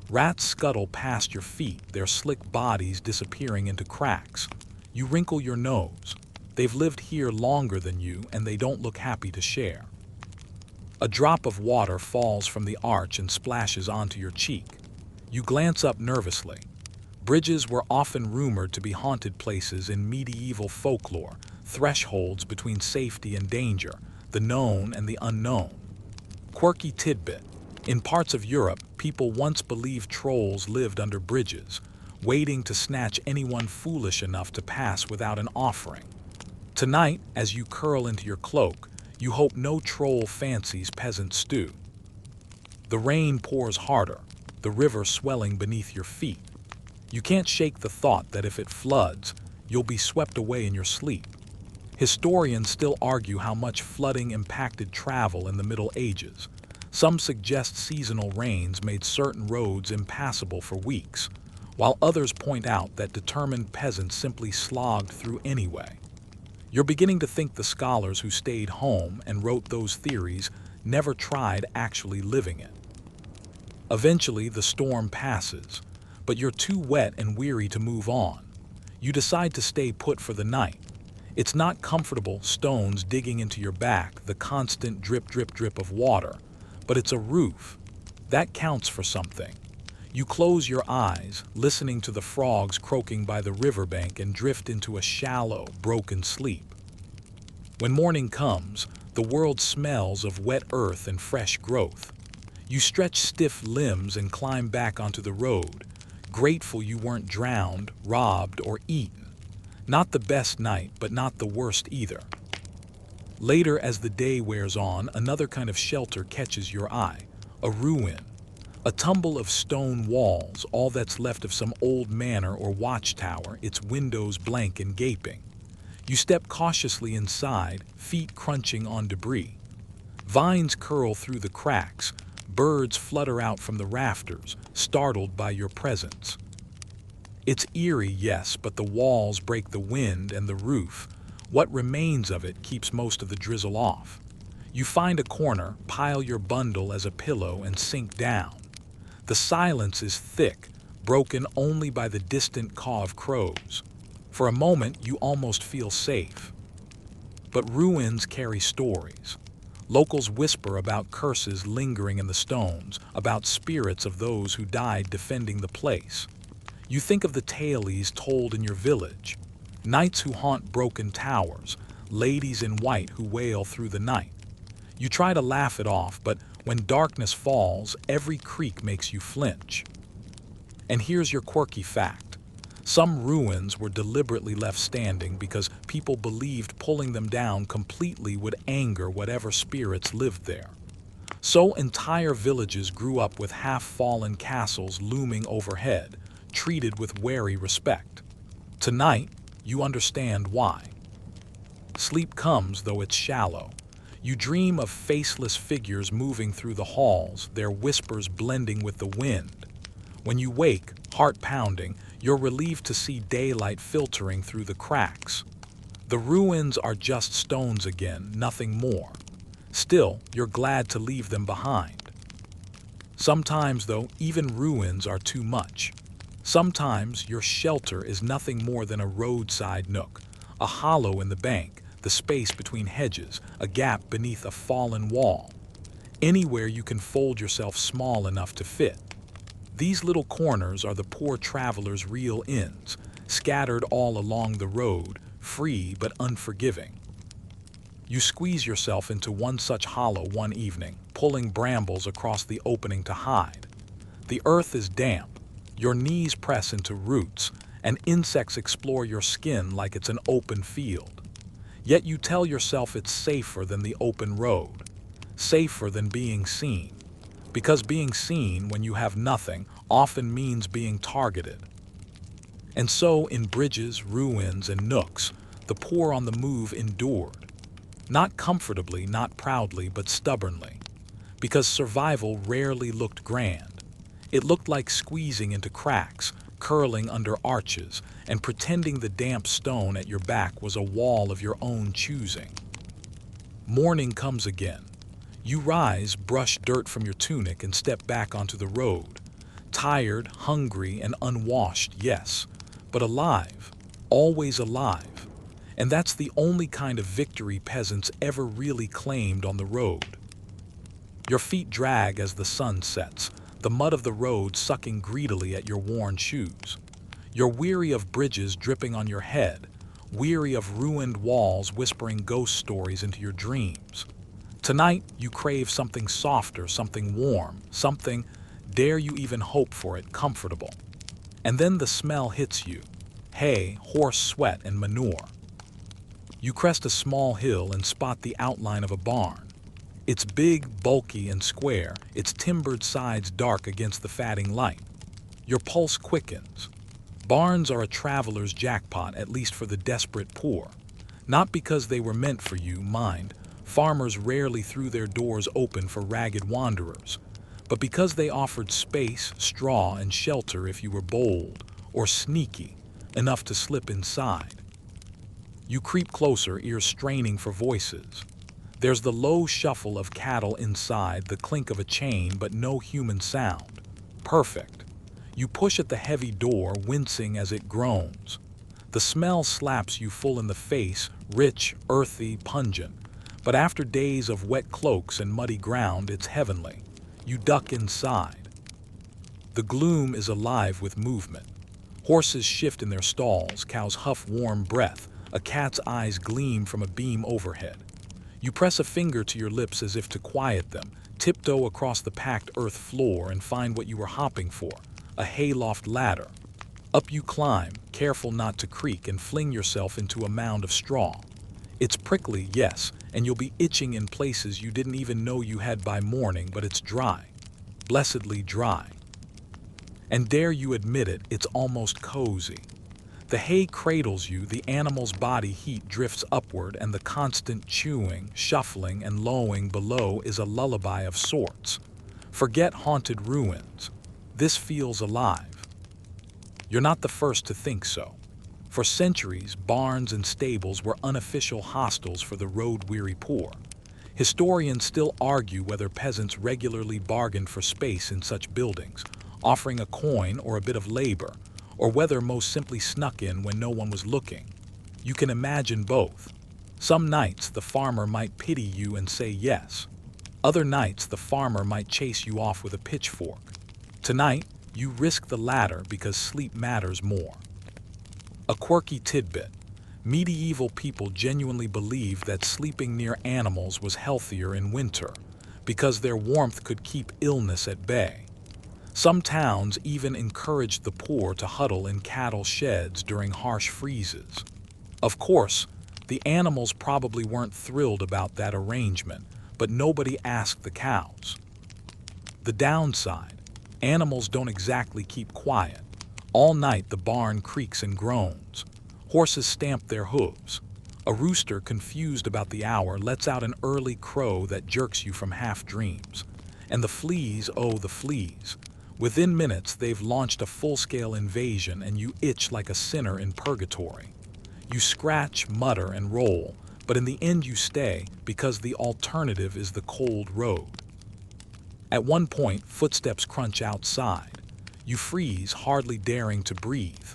Rats scuttle past your feet, their slick bodies disappearing into cracks. You wrinkle your nose. They've lived here longer than you, and they don't look happy to share. A drop of water falls from the arch and splashes onto your cheek. You glance up nervously. Bridges were often rumored to be haunted places in medieval folklore, thresholds between safety and danger, the known and the unknown. Quirky tidbit. In parts of Europe, people once believed trolls lived under bridges, waiting to snatch anyone foolish enough to pass without an offering. Tonight, as you curl into your cloak, you hope no troll fancies peasant stew. The rain pours harder, the river swelling beneath your feet. You can't shake the thought that if it floods, you'll be swept away in your sleep. Historians still argue how much flooding impacted travel in the Middle Ages. Some suggest seasonal rains made certain roads impassable for weeks, while others point out that determined peasants simply slogged through anyway. You're beginning to think the scholars who stayed home and wrote those theories never tried actually living it. Eventually, the storm passes, but you're too wet and weary to move on. You decide to stay put for the night. It's not comfortable stones digging into your back, the constant drip, drip, drip of water, but it's a roof. That counts for something. You close your eyes, listening to the frogs croaking by the riverbank, and drift into a shallow, broken sleep. When morning comes, the world smells of wet earth and fresh growth. You stretch stiff limbs and climb back onto the road, grateful you weren't drowned, robbed, or eaten. Not the best night, but not the worst either. Later, as the day wears on, another kind of shelter catches your eye, a ruin. A tumble of stone walls, all that's left of some old manor or watchtower, its windows blank and gaping. You step cautiously inside, feet crunching on debris. Vines curl through the cracks, birds flutter out from the rafters, startled by your presence. It's eerie, yes, but the walls break the wind and the roof. What remains of it keeps most of the drizzle off. You find a corner, pile your bundle as a pillow, and sink down. The silence is thick, broken only by the distant caw of crows. For a moment, you almost feel safe. But ruins carry stories. Locals whisper about curses lingering in the stones, about spirits of those who died defending the place. You think of the tales told in your village, knights who haunt broken towers, ladies in white who wail through the night. You try to laugh it off, but when darkness falls, every creak makes you flinch. And here's your quirky fact. Some ruins were deliberately left standing because people believed pulling them down completely would anger whatever spirits lived there. So entire villages grew up with half-fallen castles looming overhead, treated with wary respect. Tonight, you understand why. Sleep comes, though it's shallow. You dream of faceless figures moving through the halls, their whispers blending with the wind. When you wake, heart pounding, you're relieved to see daylight filtering through the cracks. The ruins are just stones again, nothing more. Still, you're glad to leave them behind. Sometimes, though, even ruins are too much. Sometimes your shelter is nothing more than a roadside nook, a hollow in the bank, the space between hedges, a gap beneath a fallen wall. Anywhere you can fold yourself small enough to fit. These little corners are the poor traveler's real inns, scattered all along the road, free but unforgiving. You squeeze yourself into one such hollow one evening, pulling brambles across the opening to hide. The earth is damp, your knees press into roots, and insects explore your skin like it's an open field. Yet you tell yourself it's safer than the open road, safer than being seen. Because being seen when you have nothing often means being targeted. And so in bridges, ruins, and nooks, the poor on the move endured. Not comfortably, not proudly, but stubbornly. Because survival rarely looked grand. It looked like squeezing into cracks, curling under arches, and pretending the damp stone at your back was a wall of your own choosing. Morning comes again. You rise, brush dirt from your tunic, and step back onto the road. Tired, hungry, and unwashed, yes, but alive, always alive. And that's the only kind of victory peasants ever really claimed on the road. Your feet drag as the sun sets, the mud of the road sucking greedily at your worn shoes. You're weary of bridges dripping on your head, weary of ruined walls whispering ghost stories into your dreams. Tonight, you crave something softer, something warm, something, dare you even hope for it, comfortable. And then the smell hits you: hay, horse sweat, and manure. You crest a small hill and spot the outline of a barn. It's big, bulky, and square, its timbered sides dark against the fading light. Your pulse quickens. Barns are a traveler's jackpot, at least for the desperate poor. Not because they were meant for you, mind. Farmers rarely threw their doors open for ragged wanderers, but because they offered space, straw, and shelter if you were bold, or sneaky, enough to slip inside. You creep closer, ears straining for voices. There's the low shuffle of cattle inside, the clink of a chain, but no human sound. Perfect. You push at the heavy door, wincing as it groans. The smell slaps you full in the face, rich, earthy, pungent. But after days of wet cloaks and muddy ground, it's heavenly. You duck inside. The gloom is alive with movement. Horses shift in their stalls, cows huff warm breath, a cat's eyes gleam from a beam overhead. You press a finger to your lips as if to quiet them, tiptoe across the packed earth floor and find what you were hopping for, a hayloft ladder. Up you climb, careful not to creak, and fling yourself into a mound of straw. It's prickly, yes, and you'll be itching in places you didn't even know you had by morning, but it's dry, blessedly dry. And dare you admit it, it's almost cozy. The hay cradles you, the animal's body heat drifts upward, and the constant chewing, shuffling, and lowing below is a lullaby of sorts. Forget haunted ruins. This feels alive. You're not the first to think so. For centuries, barns and stables were unofficial hostels for the road-weary poor. Historians still argue whether peasants regularly bargained for space in such buildings, offering a coin or a bit of labor, or whether most simply snuck in when no one was looking. You can imagine both. Some nights the farmer might pity you and say yes. Other nights the farmer might chase you off with a pitchfork. Tonight, you risk the latter because sleep matters more. A quirky tidbit: medieval people genuinely believed that sleeping near animals was healthier in winter, because their warmth could keep illness at bay. Some towns even encouraged the poor to huddle in cattle sheds during harsh freezes. Of course, the animals probably weren't thrilled about that arrangement, but nobody asked the cows. The downside: animals don't exactly keep quiet. All night the barn creaks and groans. Horses stamp their hooves. A rooster, confused about the hour, lets out an early crow that jerks you from half dreams. And the fleas, oh the fleas. Within minutes they've launched a full-scale invasion, and you itch like a sinner in purgatory. You scratch, mutter, and roll, but in the end you stay because the alternative is the cold road. At one point, footsteps crunch outside. You freeze, hardly daring to breathe.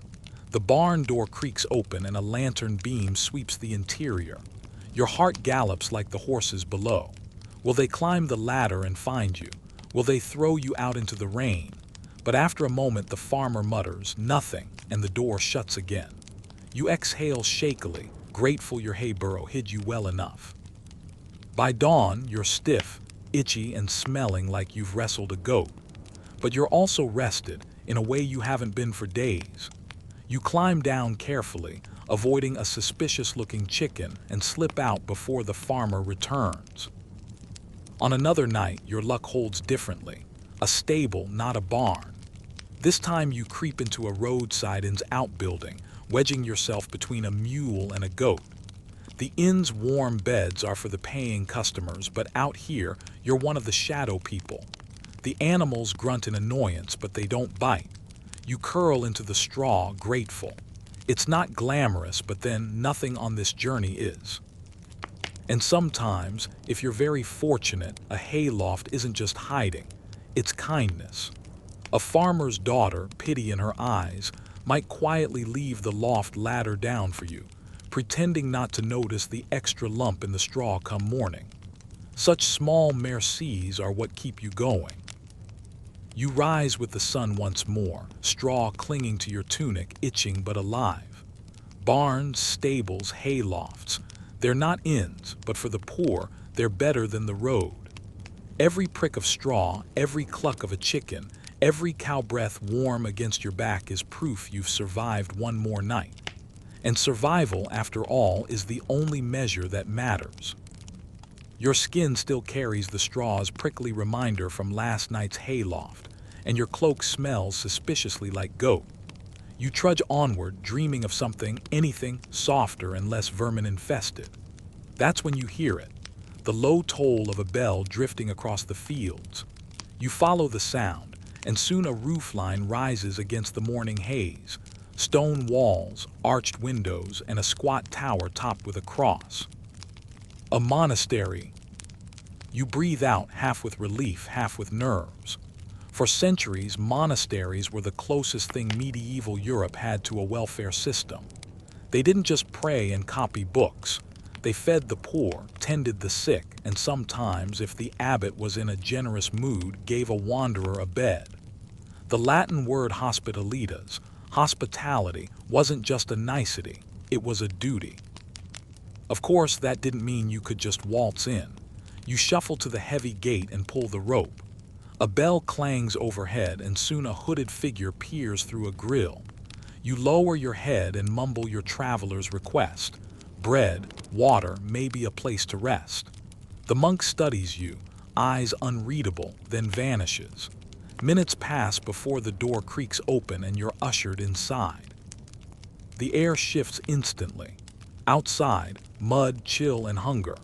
The barn door creaks open and a lantern beam sweeps the interior. Your heart gallops like the horses below. Will they climb the ladder and find you? Will they throw you out into the rain? But after a moment the farmer mutters, "Nothing," and the door shuts again. You exhale shakily, grateful your hay burrow hid you well enough. By dawn, you're stiff, itchy, and smelling like you've wrestled a goat. But you're also rested, in a way you haven't been for days. You climb down carefully, avoiding a suspicious-looking chicken, and slip out before the farmer returns. On another night, your luck holds differently. A stable, not a barn. This time you creep into a roadside inn's outbuilding, wedging yourself between a mule and a goat. The inn's warm beds are for the paying customers, but out here, you're one of the shadow people. The animals grunt in annoyance, but they don't bite. You curl into the straw, grateful. It's not glamorous, but then nothing on this journey is. And sometimes, if you're very fortunate, a hayloft isn't just hiding, it's kindness. A farmer's daughter, pity in her eyes, might quietly leave the loft ladder down for you, pretending not to notice the extra lump in the straw come morning. Such small mercies are what keep you going. You rise with the sun once more, straw clinging to your tunic, itching but alive. Barns, stables, haylofts, they're not inns, but for the poor, they're better than the road. Every prick of straw, every cluck of a chicken, every cow breath warm against your back is proof you've survived one more night. And survival, after all, is the only measure that matters. Your skin still carries the straw's prickly reminder from last night's hayloft, and your cloak smells suspiciously like goat. You trudge onward, dreaming of something, anything, softer and less vermin-infested. That's when you hear it, the low toll of a bell drifting across the fields. You follow the sound, and soon a roofline rises against the morning haze. Stone walls, arched windows, and a squat tower topped with a cross. A monastery. You breathe out, half with relief, half with nerves. For centuries, monasteries were the closest thing medieval Europe had to a welfare system. They didn't just pray and copy books. They fed the poor, tended the sick, and sometimes, if the abbot was in a generous mood, gave a wanderer a bed. The Latin word hospitalitas, hospitality, wasn't just a nicety, it was a duty. Of course, that didn't mean you could just waltz in. You shuffle to the heavy gate and pull the rope. A bell clangs overhead, and soon a hooded figure peers through a grill. You lower your head and mumble your traveler's request. Bread, water, maybe a place to rest. The monk studies you, eyes unreadable, then vanishes. Minutes pass before the door creaks open and you're ushered inside. The air shifts instantly. Outside, mud, chill, and hunger.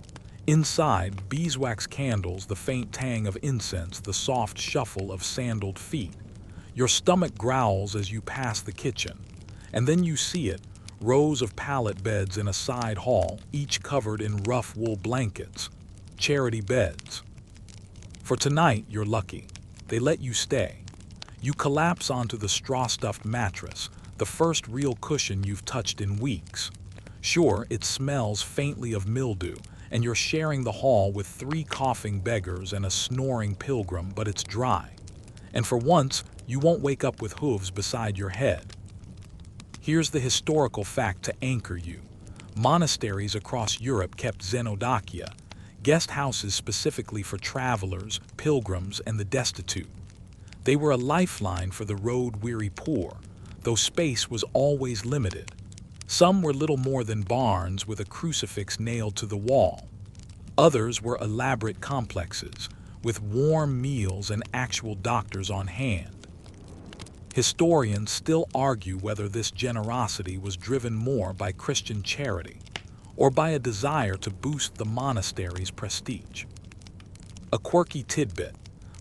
Inside, beeswax candles, the faint tang of incense, the soft shuffle of sandaled feet. Your stomach growls as you pass the kitchen. And then you see it, rows of pallet beds in a side hall, each covered in rough wool blankets. Charity beds. For tonight, you're lucky. They let you stay. You collapse onto the straw-stuffed mattress, the first real cushion you've touched in weeks. Sure, it smells faintly of mildew, and you're sharing the hall with 3 coughing beggars and a snoring pilgrim, but it's dry. And for once, you won't wake up with hooves beside your head. Here's the historical fact to anchor you. Monasteries across Europe kept xenodakia, guest houses specifically for travelers, pilgrims, and the destitute. They were a lifeline for the road-weary poor, though space was always limited. Some were little more than barns with a crucifix nailed to the wall. Others were elaborate complexes, with warm meals and actual doctors on hand. Historians still argue whether this generosity was driven more by Christian charity or by a desire to boost the monastery's prestige. A quirky tidbit: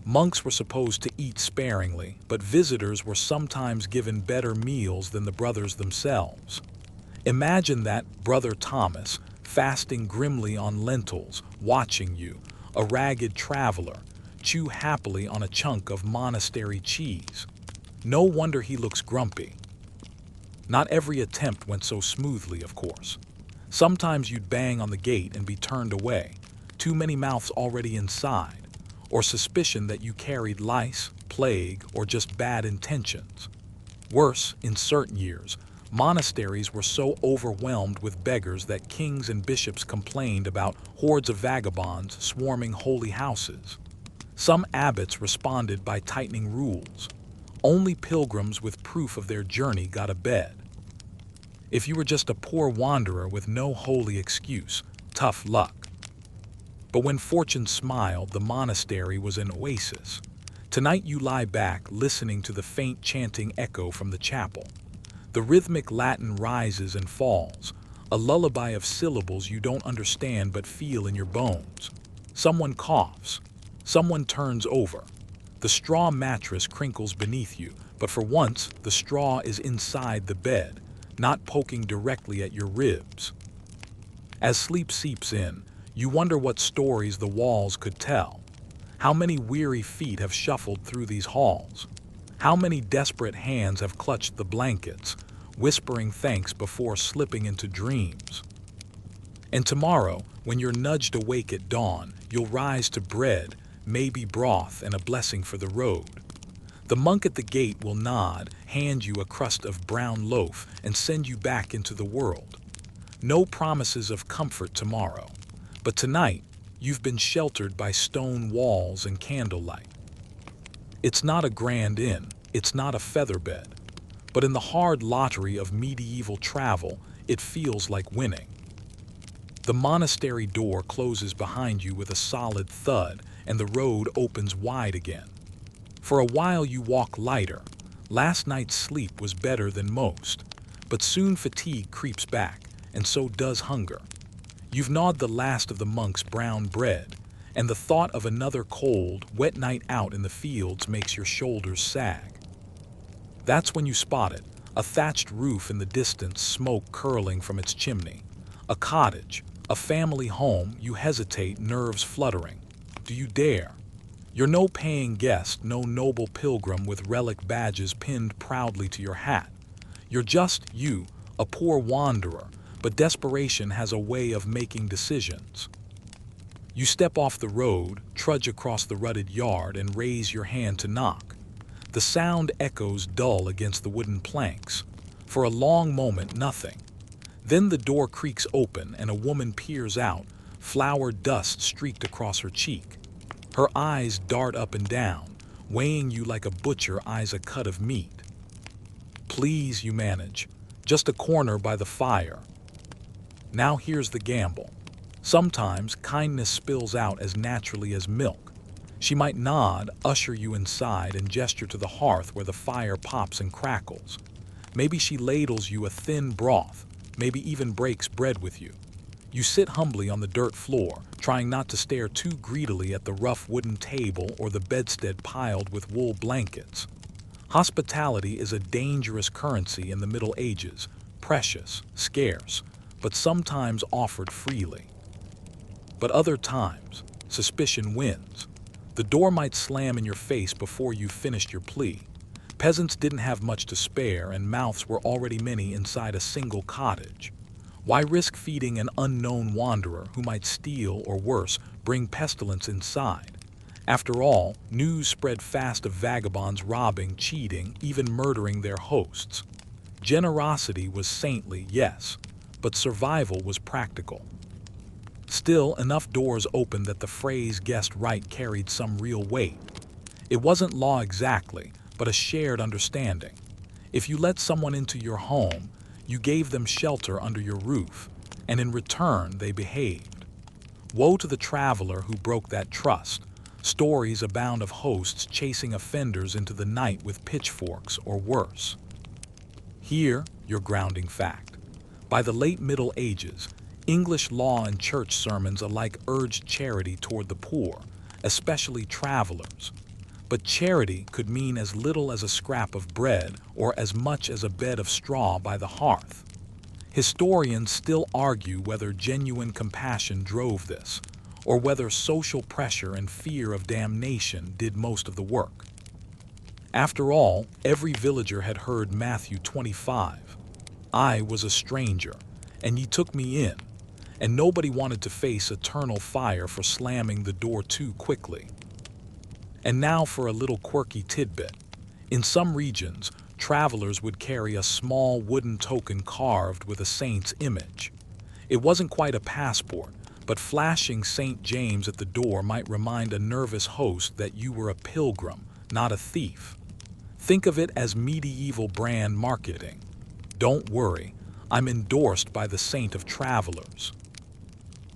monks were supposed to eat sparingly, but visitors were sometimes given better meals than the brothers themselves. Imagine that, Brother Thomas, fasting grimly on lentils, watching you, a ragged traveler, chew happily on a chunk of monastery cheese. No wonder he looks grumpy. Not every attempt went so smoothly, of course. Sometimes you'd bang on the gate and be turned away, too many mouths already inside, or suspicion that you carried lice, plague, or just bad intentions. Worse, in certain years, monasteries were so overwhelmed with beggars that kings and bishops complained about hordes of vagabonds swarming holy houses. Some abbots responded by tightening rules. Only pilgrims with proof of their journey got a bed. If you were just a poor wanderer with no holy excuse, tough luck. But when fortune smiled, the monastery was an oasis. Tonight you lie back, listening to the faint chanting echo from the chapel. The rhythmic Latin rises and falls, a lullaby of syllables you don't understand but feel in your bones. Someone coughs. Someone turns over. The straw mattress crinkles beneath you, but for once, the straw is inside the bed, not poking directly at your ribs. As sleep seeps in, you wonder what stories the walls could tell. How many weary feet have shuffled through these halls? How many desperate hands have clutched the blankets, whispering thanks before slipping into dreams. And tomorrow, when you're nudged awake at dawn, you'll rise to bread, maybe broth, and a blessing for the road. The monk at the gate will nod, hand you a crust of brown loaf, and send you back into the world. No promises of comfort tomorrow, but tonight, you've been sheltered by stone walls and candlelight. It's not a grand inn, it's not a featherbed, but in the hard lottery of medieval travel, it feels like winning. The monastery door closes behind you with a solid thud, and the road opens wide again. For a while you walk lighter. Last night's sleep was better than most, but soon fatigue creeps back, and so does hunger. You've gnawed the last of the monk's brown bread, and the thought of another cold, wet night out in the fields makes your shoulders sag. That's when you spot it, a thatched roof in the distance, smoke curling from its chimney. A cottage, a family home. You hesitate, nerves fluttering. Do you dare? You're no paying guest, no noble pilgrim with relic badges pinned proudly to your hat. You're just you, a poor wanderer, but desperation has a way of making decisions. You step off the road, trudge across the rutted yard, and raise your hand to knock. The sound echoes dull against the wooden planks. For a long moment, nothing. Then the door creaks open and a woman peers out, flour dust streaked across her cheek. Her eyes dart up and down, weighing you like a butcher eyes a cut of meat. Please, you manage. Just a corner by the fire. Now here's the gamble. Sometimes kindness spills out as naturally as milk. She might nod, usher you inside, and gesture to the hearth where the fire pops and crackles. Maybe she ladles you a thin broth, maybe even breaks bread with you. You sit humbly on the dirt floor, trying not to stare too greedily at the rough wooden table or the bedstead piled with wool blankets. Hospitality is a dangerous currency in the Middle Ages, precious, scarce, but sometimes offered freely. But other times, suspicion wins. The door might slam in your face before you've finished your plea. Peasants didn't have much to spare, and mouths were already many inside a single cottage. Why risk feeding an unknown wanderer who might steal or worse, bring pestilence inside? After all, news spread fast of vagabonds robbing, cheating, even murdering their hosts. Generosity was saintly, yes, but survival was practical. Still, enough doors opened that the phrase guessed right carried some real weight. It wasn't law exactly, but a shared understanding. If you let someone into your home, you gave them shelter under your roof, and in return they behaved. Woe to the traveler who broke that trust. Stories abound of hosts chasing offenders into the night with pitchforks or worse. Here, your grounding fact. By the late Middle Ages, English law and church sermons alike urged charity toward the poor, especially travelers. But charity could mean as little as a scrap of bread or as much as a bed of straw by the hearth. Historians still argue whether genuine compassion drove this, or whether social pressure and fear of damnation did most of the work. After all, every villager had heard Matthew 25. I was a stranger, and ye took me in, and nobody wanted to face eternal fire for slamming the door too quickly. And now for a little quirky tidbit. In some regions, travelers would carry a small wooden token carved with a saint's image. It wasn't quite a passport, but flashing St. James at the door might remind a nervous host that you were a pilgrim, not a thief. Think of it as medieval brand marketing. Don't worry, I'm endorsed by the saint of travelers.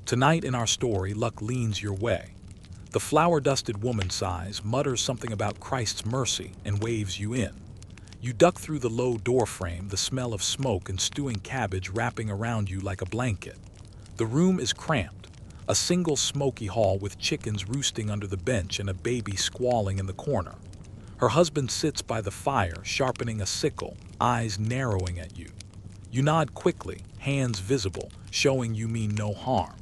Tonight in our story, luck leans your way. The flour-dusted woman sighs, mutters something about Christ's mercy, and waves you in. You duck through the low doorframe, the smell of smoke and stewing cabbage wrapping around you like a blanket. The room is cramped, a single smoky hall with chickens roosting under the bench and a baby squalling in the corner. Her husband sits by the fire, sharpening a sickle, eyes narrowing at you. You nod quickly, hands visible, showing you mean no harm.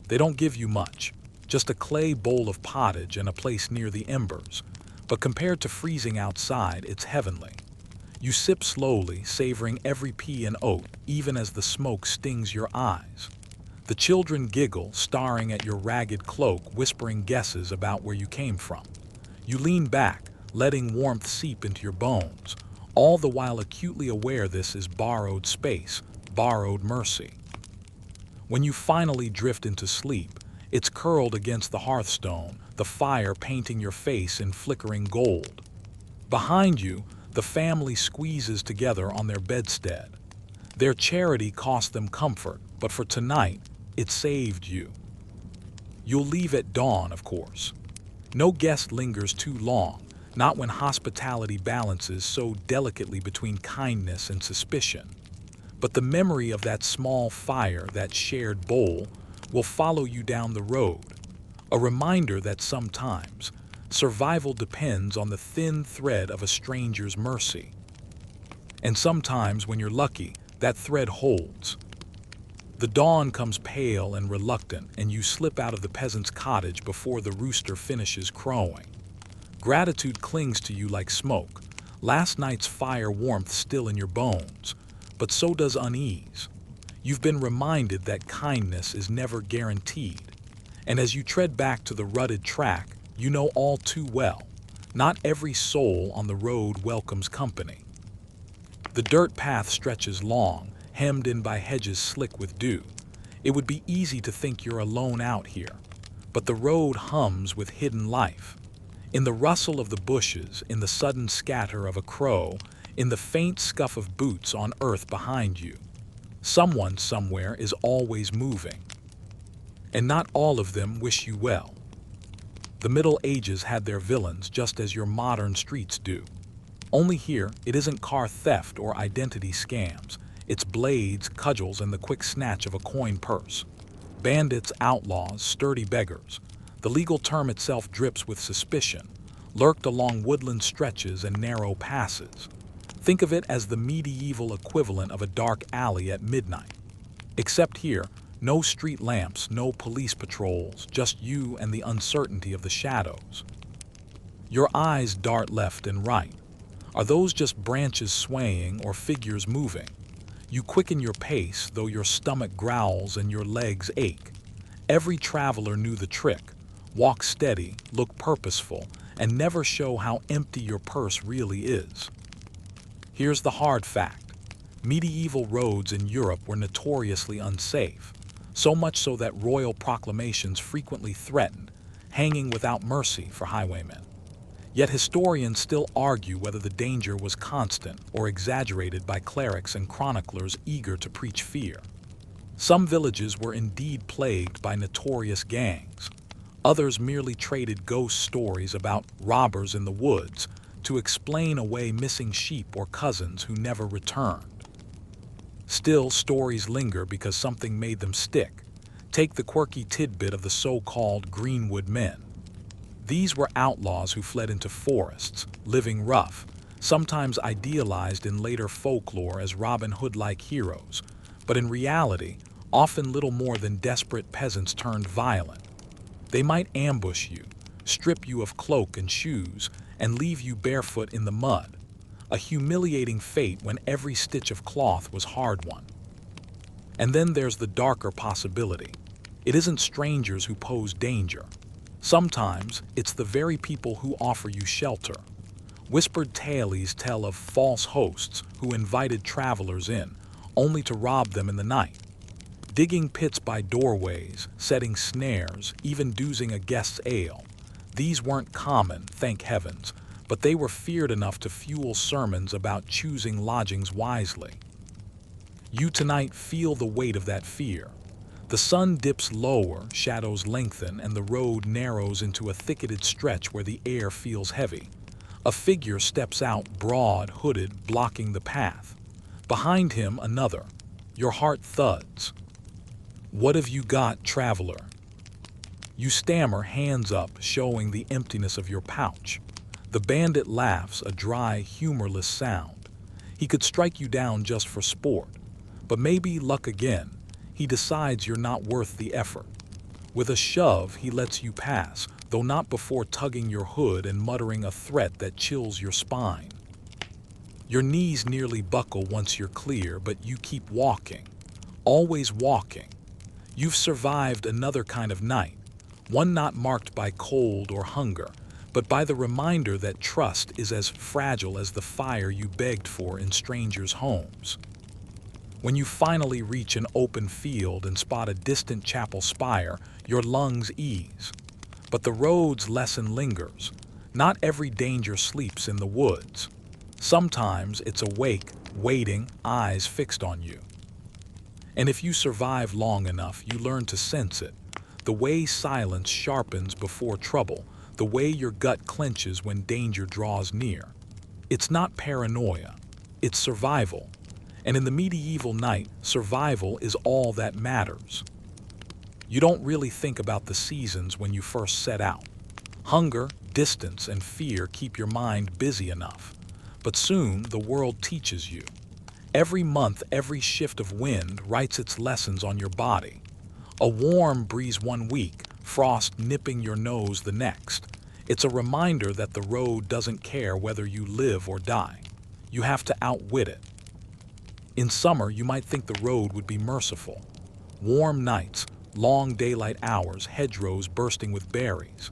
They don't give you much. Just a clay bowl of pottage and a place near the embers, but compared to freezing outside, it's heavenly. You sip slowly, savoring every pea and oat, even as the smoke stings your eyes. The children giggle, staring at your ragged cloak, whispering guesses about where you came from. You lean back, letting warmth seep into your bones, all the while acutely aware this is borrowed space, borrowed mercy. When you finally drift into sleep, it's curled against the hearthstone, the fire painting your face in flickering gold. Behind you, the family squeezes together on their bedstead. Their charity cost them comfort, but for tonight, it saved you. You'll leave at dawn, of course. No guest lingers too long, not when hospitality balances so delicately between kindness and suspicion. But the memory of that small fire, that shared bowl, will follow you down the road. A reminder that sometimes, survival depends on the thin thread of a stranger's mercy. And sometimes, when you're lucky, that thread holds. The dawn comes pale and reluctant, and you slip out of the peasant's cottage before the rooster finishes crowing. Gratitude clings to you like smoke, last night's fire warmth still in your bones, but so does unease. You've been reminded that kindness is never guaranteed, and as you tread back to the rutted track, you know all too well, not every soul on the road welcomes company. The dirt path stretches long, hemmed in by hedges slick with dew. It would be easy to think you're alone out here, but the road hums with hidden life. In the rustle of the bushes, in the sudden scatter of a crow, in the faint scuff of boots on earth behind you, someone somewhere is always moving. And not all of them wish you well. The Middle Ages had their villains just as your modern streets do. Only here, it isn't car theft or identity scams. It's blades, cudgels, and the quick snatch of a coin purse. Bandits, outlaws, sturdy beggars. The legal term itself drips with suspicion, lurked along woodland stretches and narrow passes. Think of it as the medieval equivalent of a dark alley at midnight. Except here, no street lamps, no police patrols, just you and the uncertainty of the shadows. Your eyes dart left and right. Are those just branches swaying or figures moving? You quicken your pace, though your stomach growls and your legs ache. Every traveler knew the trick. Walk steady, look purposeful, and never show how empty your purse really is. Here's the hard fact. Medieval roads in Europe were notoriously unsafe, so much so that royal proclamations frequently threatened hanging without mercy for highwaymen. Yet historians still argue whether the danger was constant or exaggerated by clerics and chroniclers eager to preach fear. Some villages were indeed plagued by notorious gangs. Others merely traded ghost stories about robbers in the woods to explain away missing sheep or cousins who never returned. Still, stories linger because something made them stick. Take the quirky tidbit of the so-called Greenwood Men. These were outlaws who fled into forests, living rough, sometimes idealized in later folklore as Robin Hood-like heroes, but in reality, often little more than desperate peasants turned violent. They might ambush you, strip you of cloak and shoes, and leave you barefoot in the mud, a humiliating fate when every stitch of cloth was hard-won. And then there's the darker possibility. It isn't strangers who pose danger. Sometimes, it's the very people who offer you shelter. Whispered tales tell of false hosts who invited travelers in, only to rob them in the night. Digging pits by doorways, setting snares, even doozing a guest's ale. These weren't common, thank heavens, but they were feared enough to fuel sermons about choosing lodgings wisely. You tonight feel the weight of that fear. The sun dips lower, shadows lengthen, and the road narrows into a thicketed stretch where the air feels heavy. A figure steps out, broad, hooded, blocking the path. Behind him, another. Your heart thuds. "What have you got, traveler?" You stammer, hands up, showing the emptiness of your pouch. The bandit laughs, a dry, humorless sound. He could strike you down just for sport. But maybe, luck again, he decides you're not worth the effort. With a shove, he lets you pass, though not before tugging your hood and muttering a threat that chills your spine. Your knees nearly buckle once you're clear, but you keep walking, always walking. You've survived another kind of night, one not marked by cold or hunger, but by the reminder that trust is as fragile as the fire you begged for in strangers' homes. When you finally reach an open field and spot a distant chapel spire, your lungs ease. But the road's lesson lingers. Not every danger sleeps in the woods. Sometimes it's awake, waiting, eyes fixed on you. And if you survive long enough, you learn to sense it. The way silence sharpens before trouble, the way your gut clenches when danger draws near. It's not paranoia, it's survival. And in the medieval night, survival is all that matters. You don't really think about the seasons when you first set out. Hunger, distance, and fear keep your mind busy enough. But soon, the world teaches you. Every month, every shift of wind writes its lessons on your body. A warm breeze one week, frost nipping your nose the next. It's a reminder that the road doesn't care whether you live or die. You have to outwit it. In summer, you might think the road would be merciful. Warm nights, long daylight hours, hedgerows bursting with berries.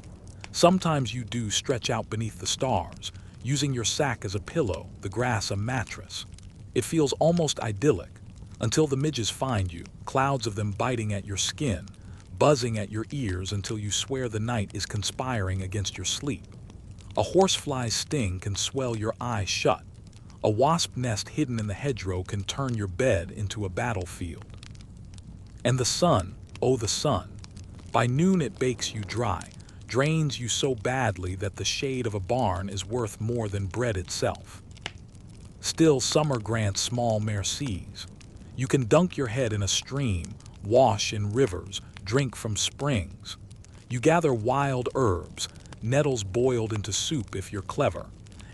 Sometimes you do stretch out beneath the stars, using your sack as a pillow, the grass a mattress. It feels almost idyllic, until the midges find you, clouds of them biting at your skin, buzzing at your ears until you swear the night is conspiring against your sleep. A horsefly's sting can swell your eyes shut. A wasp nest hidden in the hedgerow can turn your bed into a battlefield. And the sun, oh the sun. By noon it bakes you dry, drains you so badly that the shade of a barn is worth more than bread itself. Still, summer grants small mercies. You can dunk your head in a stream, wash in rivers, drink from springs. You gather wild herbs, nettles boiled into soup if you're clever,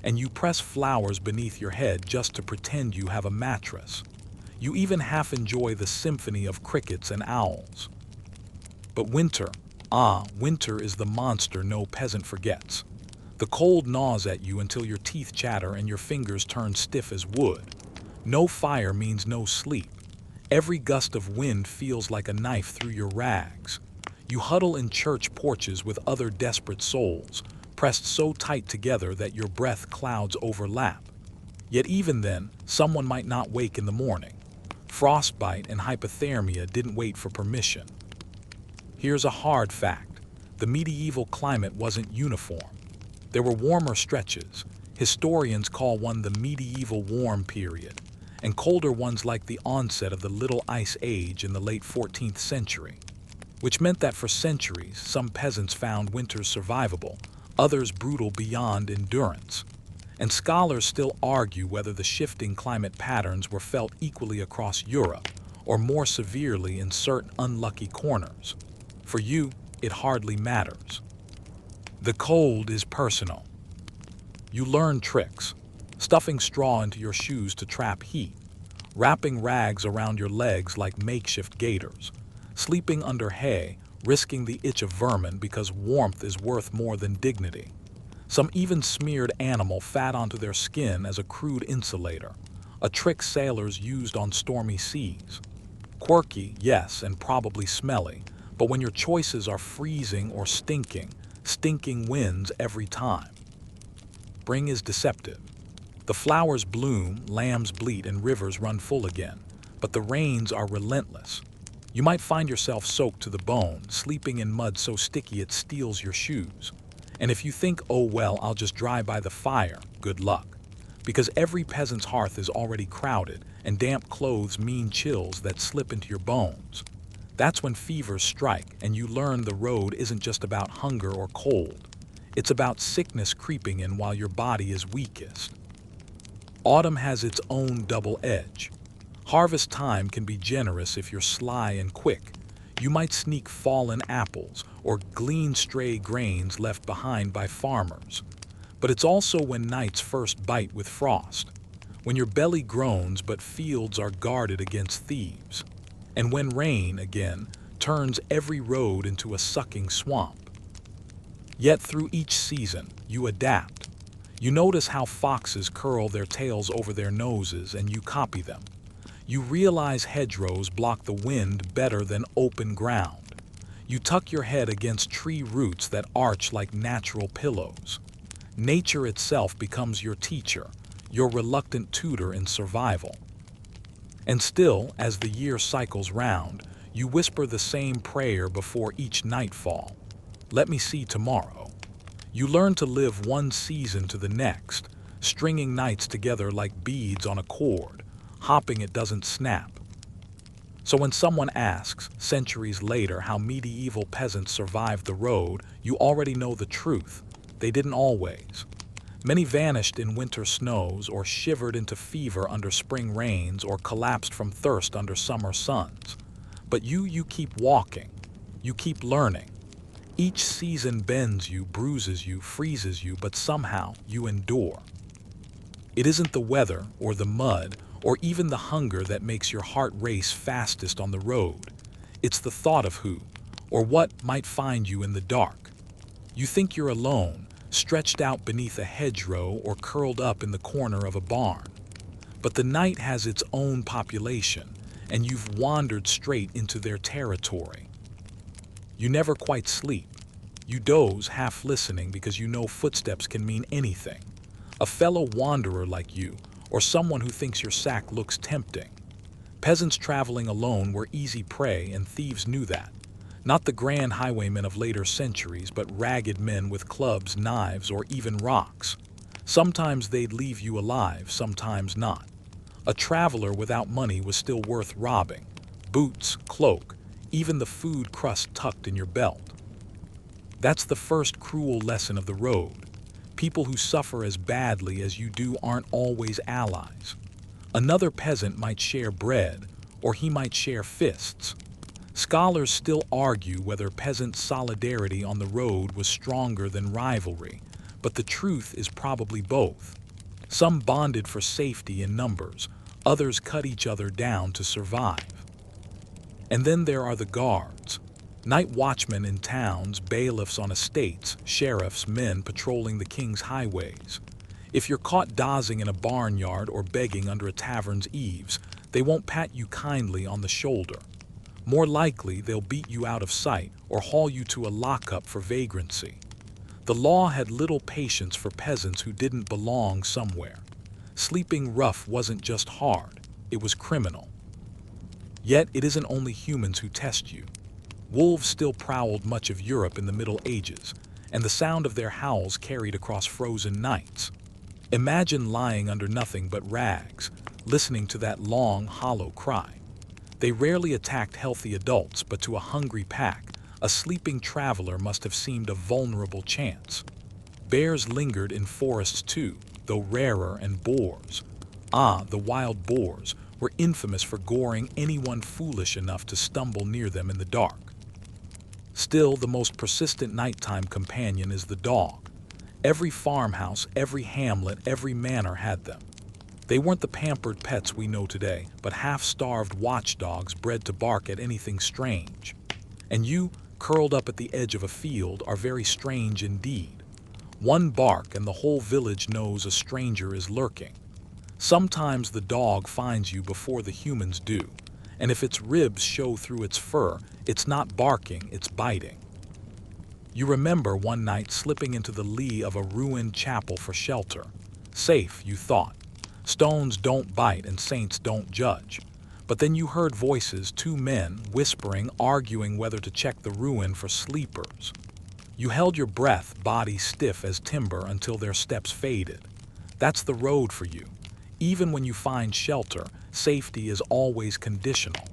and you press flowers beneath your head just to pretend you have a mattress. You even half enjoy the symphony of crickets and owls. But winter, winter is the monster no peasant forgets. The cold gnaws at you until your teeth chatter and your fingers turn stiff as wood. No fire means no sleep. Every gust of wind feels like a knife through your rags. You huddle in church porches with other desperate souls, pressed so tight together that your breath clouds overlap. Yet even then, someone might not wake in the morning. Frostbite and hypothermia didn't wait for permission. Here's a hard fact. The medieval climate wasn't uniform. There were warmer stretches. Historians call one the medieval warm period, and colder ones like the onset of the Little Ice Age in the late 14th century, which meant that for centuries, some peasants found winters survivable, others brutal beyond endurance. And scholars still argue whether the shifting climate patterns were felt equally across Europe or more severely in certain unlucky corners. For you, it hardly matters. The cold is personal. You learn tricks, stuffing straw into your shoes to trap heat, wrapping rags around your legs like makeshift gaiters, sleeping under hay, risking the itch of vermin because warmth is worth more than dignity. Some even smeared animal fat onto their skin as a crude insulator, a trick sailors used on stormy seas. Quirky, yes, and probably smelly, but when your choices are freezing or stinking wins every time. Spring is deceptive. The flowers bloom, lambs bleat, and rivers run full again, but the rains are relentless. You might find yourself soaked to the bone, sleeping in mud so sticky it steals your shoes. And if you think, oh well, I'll just dry by the fire, good luck. Because every peasant's hearth is already crowded, and damp clothes mean chills that slip into your bones. That's when fevers strike, and you learn the road isn't just about hunger or cold. It's about sickness creeping in while your body is weakest. Autumn has its own double edge. Harvest time can be generous if you're sly and quick. You might sneak fallen apples or glean stray grains left behind by farmers. But it's also when nights first bite with frost, when your belly groans but fields are guarded against thieves, and when rain, again, turns every road into a sucking swamp. Yet through each season, you adapt. You notice how foxes curl their tails over their noses and you copy them. You realize hedgerows block the wind better than open ground. You tuck your head against tree roots that arch like natural pillows. Nature itself becomes your teacher, your reluctant tutor in survival. And still, as the year cycles round, you whisper the same prayer before each nightfall. Let me see tomorrow. You learn to live one season to the next, stringing nights together like beads on a cord, hoping it doesn't snap. So when someone asks, centuries later, how medieval peasants survived the road, you already know the truth. They didn't always. Many vanished in winter snows, or shivered into fever under spring rains, or collapsed from thirst under summer suns. But you keep walking. You keep learning. Each season bends you, bruises you, freezes you, but somehow you endure. It isn't the weather, or the mud, or even the hunger that makes your heart race fastest on the road. It's the thought of who, or what, might find you in the dark. You think you're alone, stretched out beneath a hedgerow or curled up in the corner of a barn. But the night has its own population, and you've wandered straight into their territory. You never quite sleep. You doze, half listening, because you know footsteps can mean anything. A fellow wanderer like you, or someone who thinks your sack looks tempting. Peasants traveling alone were easy prey, and thieves knew that. Not the grand highwaymen of later centuries, but ragged men with clubs, knives, or even rocks. Sometimes they'd leave you alive, sometimes not. A traveler without money was still worth robbing. Boots, cloak, even the food crust tucked in your belt. That's the first cruel lesson of the road. People who suffer as badly as you do aren't always allies. Another peasant might share bread, or he might share fists. Scholars still argue whether peasant solidarity on the road was stronger than rivalry, but the truth is probably both. Some bonded for safety in numbers, others cut each other down to survive. And then there are the guards. Night watchmen in towns, bailiffs on estates, sheriffs, men patrolling the king's highways. If you're caught dozing in a barnyard or begging under a tavern's eaves, they won't pat you kindly on the shoulder. More likely, they'll beat you out of sight or haul you to a lockup for vagrancy. The law had little patience for peasants who didn't belong somewhere. Sleeping rough wasn't just hard, it was criminal. Yet it isn't only humans who test you. Wolves still prowled much of Europe in the Middle Ages, and the sound of their howls carried across frozen nights. Imagine lying under nothing but rags, listening to that long, hollow cry. They rarely attacked healthy adults, but to a hungry pack, a sleeping traveler must have seemed a vulnerable chance. Bears lingered in forests too, though rarer, and boars. The wild boars were infamous for goring anyone foolish enough to stumble near them in the dark. Still, the most persistent nighttime companion is the dog. Every farmhouse, every hamlet, every manor had them. They weren't the pampered pets we know today, but half-starved watchdogs bred to bark at anything strange. And you, curled up at the edge of a field, are very strange indeed. One bark and the whole village knows a stranger is lurking. Sometimes the dog finds you before the humans do, and if its ribs show through its fur, it's not barking, it's biting. You remember one night slipping into the lee of a ruined chapel for shelter. Safe, you thought. Stones don't bite and saints don't judge. But then you heard voices, two men, whispering, arguing whether to check the ruin for sleepers. You held your breath, body stiff as timber, until their steps faded. That's the road for you. Even when you find shelter, safety is always conditional.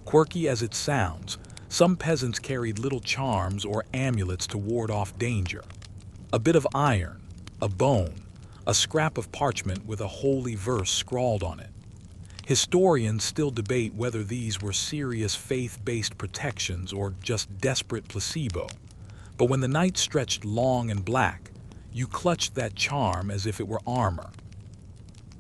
Quirky as it sounds, some peasants carried little charms or amulets to ward off danger. A bit of iron, a bone, a scrap of parchment with a holy verse scrawled on it. Historians still debate whether these were serious faith-based protections or just desperate placebo. But when the night stretched long and black, you clutched that charm as if it were armor.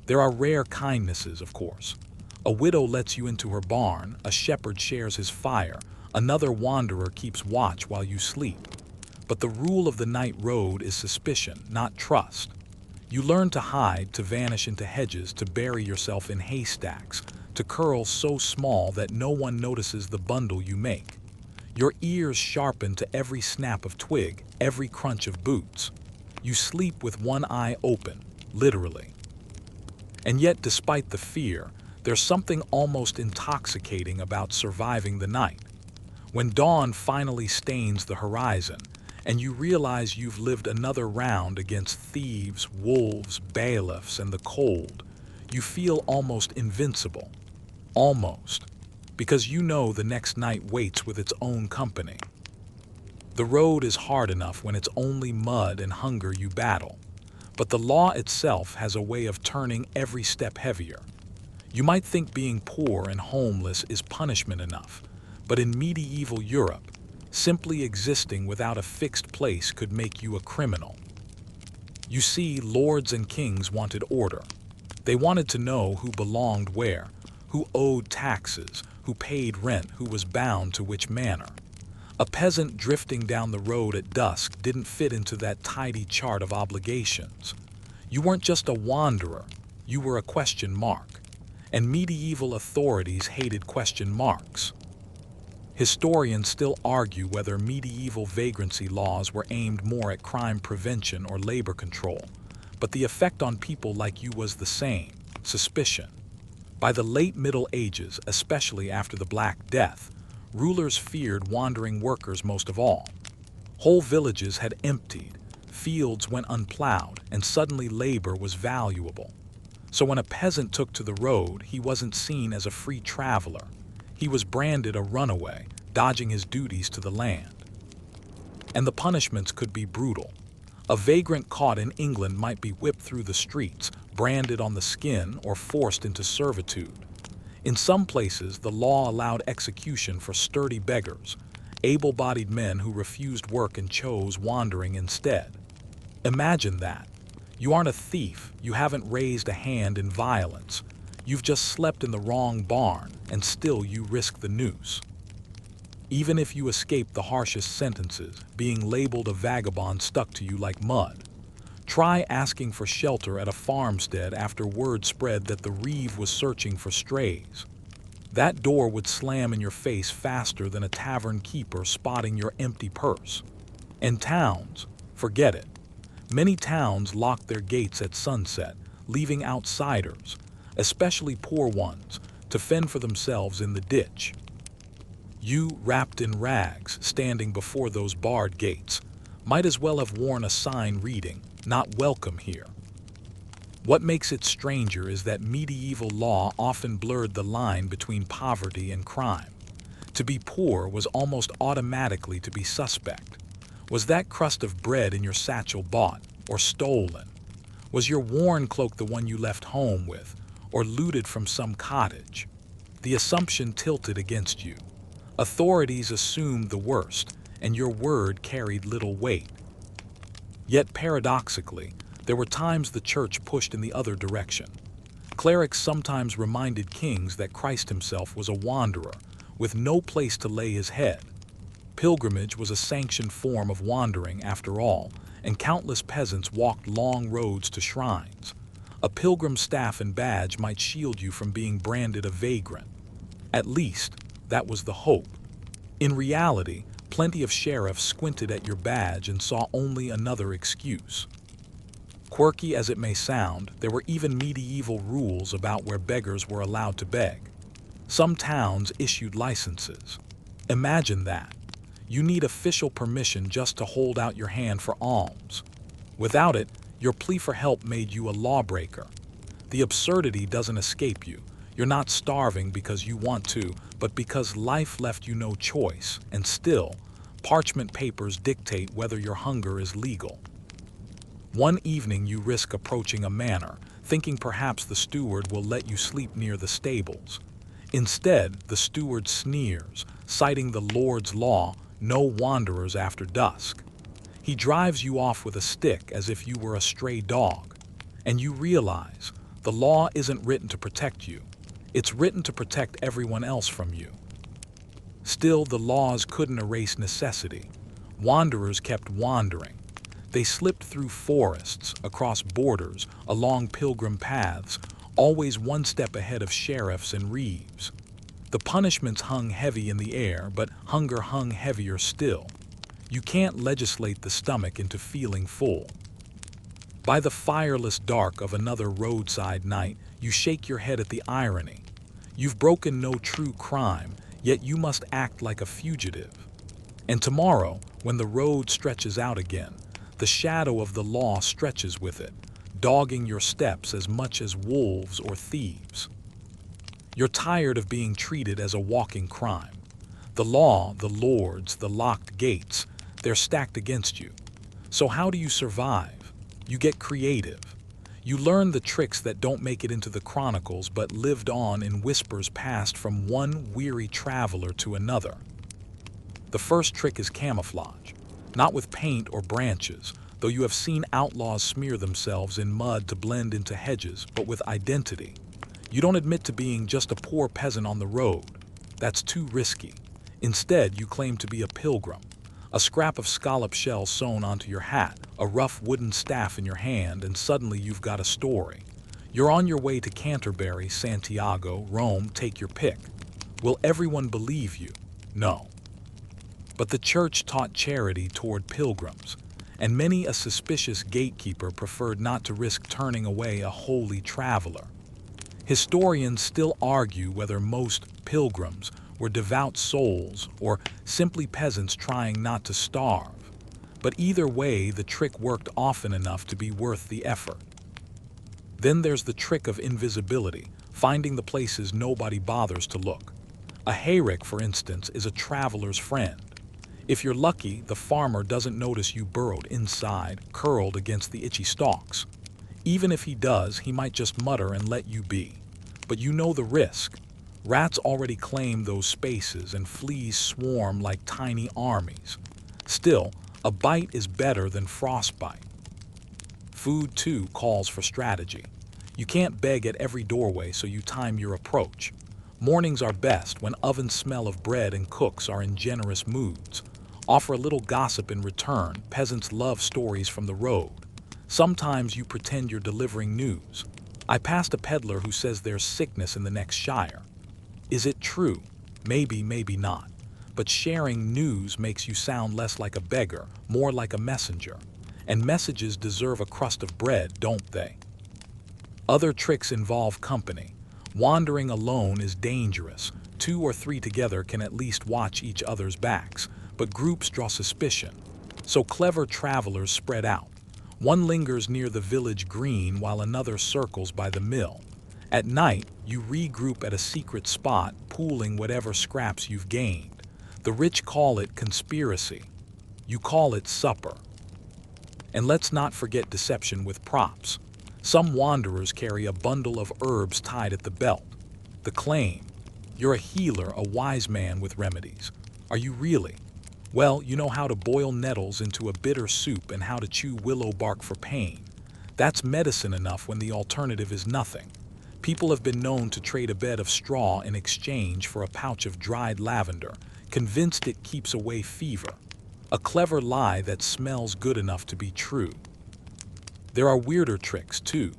There are rare kindnesses, of course. A widow lets you into her barn, a shepherd shares his fire, another wanderer keeps watch while you sleep. But the rule of the night road is suspicion, not trust. You learn to hide, to vanish into hedges, to bury yourself in haystacks, to curl so small that no one notices the bundle you make. Your ears sharpen to every snap of twig, every crunch of boots. You sleep with one eye open, literally. And yet, despite the fear, there's something almost intoxicating about surviving the night. When dawn finally stains the horizon, and you realize you've lived another round against thieves, wolves, bailiffs, and the cold, you feel almost invincible. Almost. Because you know the next night waits with its own company. The road is hard enough when it's only mud and hunger you battle, but the law itself has a way of turning every step heavier. You might think being poor and homeless is punishment enough, but in medieval Europe, simply existing without a fixed place could make you a criminal. You see, lords and kings wanted order. They wanted to know who belonged where, who owed taxes, who paid rent, who was bound to which manor. A peasant drifting down the road at dusk didn't fit into that tidy chart of obligations. You weren't just a wanderer, you were a question mark. And medieval authorities hated question marks. Historians still argue whether medieval vagrancy laws were aimed more at crime prevention or labor control, but the effect on people like you was the same: suspicion. By the late Middle Ages, especially after the Black Death, rulers feared wandering workers most of all. Whole villages had emptied, fields went unplowed, and suddenly labor was valuable. So when a peasant took to the road, he wasn't seen as a free traveler. He was branded a runaway, dodging his duties to the land. And the punishments could be brutal. A vagrant caught in England might be whipped through the streets, branded on the skin, or forced into servitude. In some places, the law allowed execution for sturdy beggars, able-bodied men who refused work and chose wandering instead. Imagine that. You aren't a thief, you haven't raised a hand in violence. You've just slept in the wrong barn, and still you risk the noose. Even if you escape the harshest sentences, being labeled a vagabond stuck to you like mud. Try asking for shelter at a farmstead after word spread that the reeve was searching for strays. That door would slam in your face faster than a tavern keeper spotting your empty purse. And towns, forget it. Many towns locked their gates at sunset, leaving outsiders, especially poor ones, to fend for themselves in the ditch. You, wrapped in rags, standing before those barred gates, might as well have worn a sign reading, "Not welcome here." What makes it stranger is that medieval law often blurred the line between poverty and crime. To be poor was almost automatically to be suspect. Was that crust of bread in your satchel bought or stolen? Was your worn cloak the one you left home with, or looted from some cottage? The assumption tilted against you. Authorities assumed the worst, and your word carried little weight. Yet paradoxically, there were times the church pushed in the other direction. Clerics sometimes reminded kings that Christ himself was a wanderer, with no place to lay his head. Pilgrimage was a sanctioned form of wandering after all, and countless peasants walked long roads to shrines. A pilgrim staff and badge might shield you from being branded a vagrant. At least, that was the hope. In reality, plenty of sheriffs squinted at your badge and saw only another excuse. Quirky as it may sound, there were even medieval rules about where beggars were allowed to beg. Some towns issued licenses. Imagine that. You need official permission just to hold out your hand for alms. Without it, your plea for help made you a lawbreaker. The absurdity doesn't escape you. You're not starving because you want to, but because life left you no choice, and still, parchment papers dictate whether your hunger is legal. One evening you risk approaching a manor, thinking perhaps the steward will let you sleep near the stables. Instead, the steward sneers, citing the Lord's law, no wanderers after dusk. He drives you off with a stick as if you were a stray dog. And you realize, the law isn't written to protect you. It's written to protect everyone else from you. Still, the laws couldn't erase necessity. Wanderers kept wandering. They slipped through forests, across borders, along pilgrim paths, always one step ahead of sheriffs and reeves. The punishments hung heavy in the air, but hunger hung heavier still. You can't legislate the stomach into feeling full. By the fireless dark of another roadside night, you shake your head at the irony. You've broken no true crime, yet you must act like a fugitive. And tomorrow, when the road stretches out again, the shadow of the law stretches with it, dogging your steps as much as wolves or thieves. You're tired of being treated as a walking crime. The law, the lords, the locked gates, they're stacked against you. So how do you survive? You get creative. You learn the tricks that don't make it into the chronicles but lived on in whispers passed from one weary traveler to another. The first trick is camouflage, not with paint or branches, though you have seen outlaws smear themselves in mud to blend into hedges, but with identity. You don't admit to being just a poor peasant on the road. That's too risky. Instead, you claim to be a pilgrim, a scrap of scallop shell sewn onto your hat, a rough wooden staff in your hand, and suddenly you've got a story. You're on your way to Canterbury, Santiago, Rome, take your pick. Will everyone believe you? No. But the church taught charity toward pilgrims, and many a suspicious gatekeeper preferred not to risk turning away a holy traveler. Historians still argue whether most pilgrims were devout souls or simply peasants trying not to starve. But either way, the trick worked often enough to be worth the effort. Then there's the trick of invisibility, finding the places nobody bothers to look. A hayrick, for instance, is a traveler's friend. If you're lucky, the farmer doesn't notice you burrowed inside, curled against the itchy stalks. Even if he does, he might just mutter and let you be. But you know the risk. Rats already claim those spaces and fleas swarm like tiny armies. Still, a bite is better than frostbite. Food, too, calls for strategy. You can't beg at every doorway, so you time your approach. Mornings are best when ovens smell of bread and cooks are in generous moods. Offer a little gossip in return. Peasants love stories from the road. Sometimes you pretend you're delivering news. I passed a peddler who says there's sickness in the next shire. Is it true? Maybe, maybe not. But sharing news makes you sound less like a beggar, more like a messenger. And messages deserve a crust of bread, don't they? Other tricks involve company. Wandering alone is dangerous. 2 or 3 together can at least watch each other's backs, but groups draw suspicion. So clever travelers spread out. One lingers near the village green while another circles by the mill. At night, you regroup at a secret spot, pooling whatever scraps you've gained. The rich call it conspiracy. You call it supper. And let's not forget deception with props. Some wanderers carry a bundle of herbs tied at the belt. The claim: you're a healer, a wise man with remedies. Are you really? Well, you know how to boil nettles into a bitter soup and how to chew willow bark for pain. That's medicine enough when the alternative is nothing. People have been known to trade a bed of straw in exchange for a pouch of dried lavender, convinced it keeps away fever. A clever lie that smells good enough to be true. There are weirder tricks, too.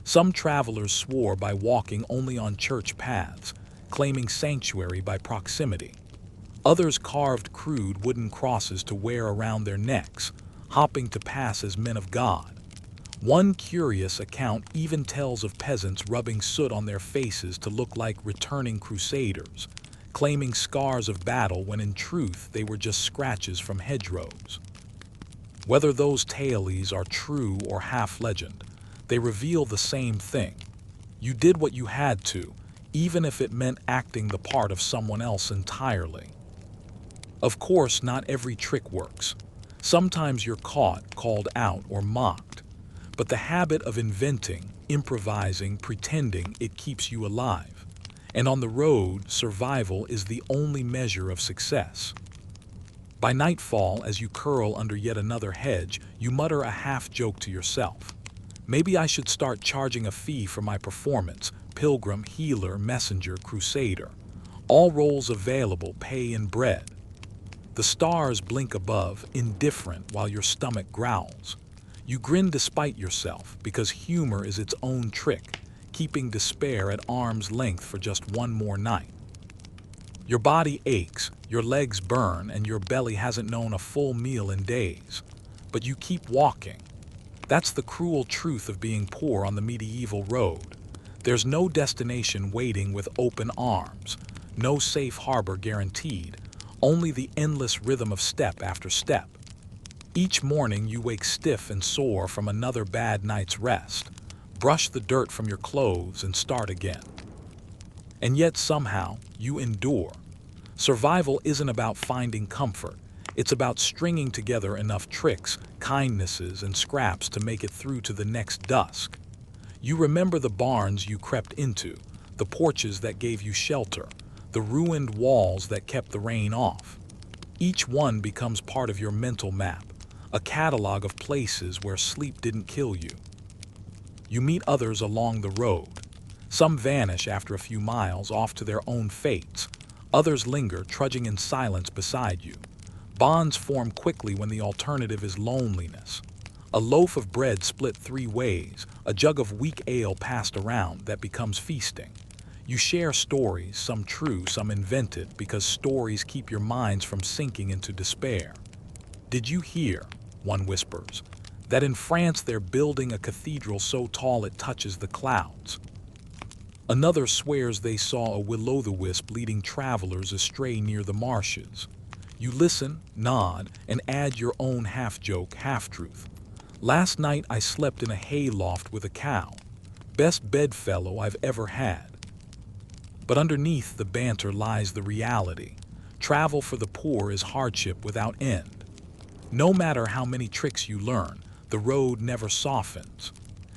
Some travelers swore by walking only on church paths, claiming sanctuary by proximity. Others carved crude wooden crosses to wear around their necks, hopping to pass as men of God. One curious account even tells of peasants rubbing soot on their faces to look like returning crusaders, claiming scars of battle when in truth they were just scratches from hedgerows. Whether those tales are true or half legend, they reveal the same thing. You did what you had to, even if it meant acting the part of someone else entirely. Of course, not every trick works. Sometimes you're caught, called out, or mocked. But the habit of inventing, improvising, pretending, it keeps you alive. And on the road, survival is the only measure of success. By nightfall, as you curl under yet another hedge, you mutter a half-joke to yourself. Maybe I should start charging a fee for my performance: pilgrim, healer, messenger, crusader. All roles available, pay in bread. The stars blink above, indifferent, while your stomach growls. You grin despite yourself, because humor is its own trick, keeping despair at arm's length for just one more night. Your body aches, your legs burn, and your belly hasn't known a full meal in days. But you keep walking. That's the cruel truth of being poor on the medieval road. There's no destination waiting with open arms, no safe harbor guaranteed, only the endless rhythm of step after step. Each morning you wake stiff and sore from another bad night's rest, brush the dirt from your clothes and start again. And yet somehow you endure. Survival isn't about finding comfort. It's about stringing together enough tricks, kindnesses, and scraps to make it through to the next dusk. You remember the barns you crept into, the porches that gave you shelter, the ruined walls that kept the rain off. Each one becomes part of your mental map, a catalog of places where sleep didn't kill you. You meet others along the road. Some vanish after a few miles off to their own fates. Others linger, trudging in silence beside you. Bonds form quickly when the alternative is loneliness. A loaf of bread split 3 ways, a jug of weak ale passed around that becomes feasting. You share stories, some true, some invented, because stories keep your minds from sinking into despair. "Did you hear," one whispers, "that in France they're building a cathedral so tall it touches the clouds?" Another swears they saw a will-o'-the-wisp leading travelers astray near the marshes. You listen, nod, and add your own half-joke, half-truth. "Last night I slept in a hayloft with a cow. Best bedfellow I've ever had." But underneath the banter lies the reality. Travel for the poor is hardship without end. No matter how many tricks you learn, the road never softens.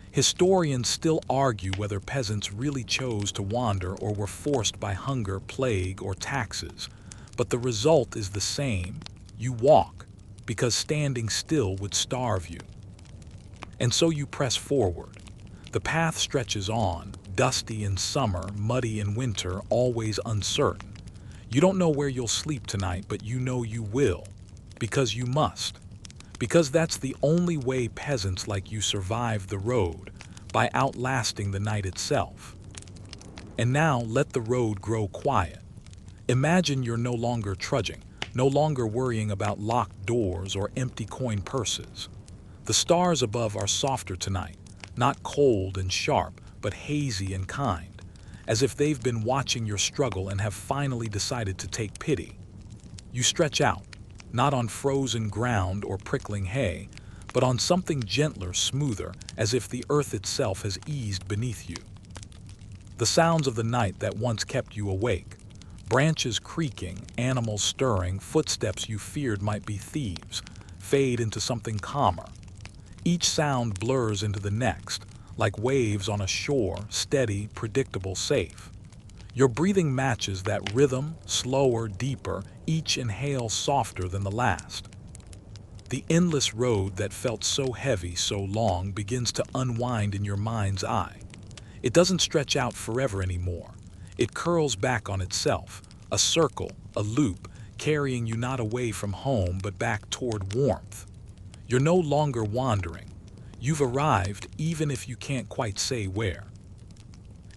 Historians still argue whether peasants really chose to wander or were forced by hunger, plague, or taxes. But the result is the same. You walk, because standing still would starve you. And so you press forward. The path stretches on, dusty in summer, muddy in winter, always uncertain. You don't know where you'll sleep tonight, but you know you will. Because you must. Because that's the only way peasants like you survive the road, by outlasting the night itself. And now let the road grow quiet. Imagine you're no longer trudging, no longer worrying about locked doors or empty coin purses. The stars above are softer tonight, not cold and sharp, but hazy and kind, as if they've been watching your struggle and have finally decided to take pity. You stretch out, not on frozen ground or prickling hay, but on something gentler, smoother, as if the earth itself has eased beneath you. The sounds of the night that once kept you awake, branches creaking, animals stirring, footsteps you feared might be thieves, fade into something calmer. Each sound blurs into the next, like waves on a shore, steady, predictable, safe. Your breathing matches that rhythm, slower, deeper, each inhale softer than the last. The endless road that felt so heavy, so long, begins to unwind in your mind's eye. It doesn't stretch out forever anymore. It curls back on itself, a circle, a loop, carrying you not away from home but back toward warmth. You're no longer wandering. You've arrived, even if you can't quite say where.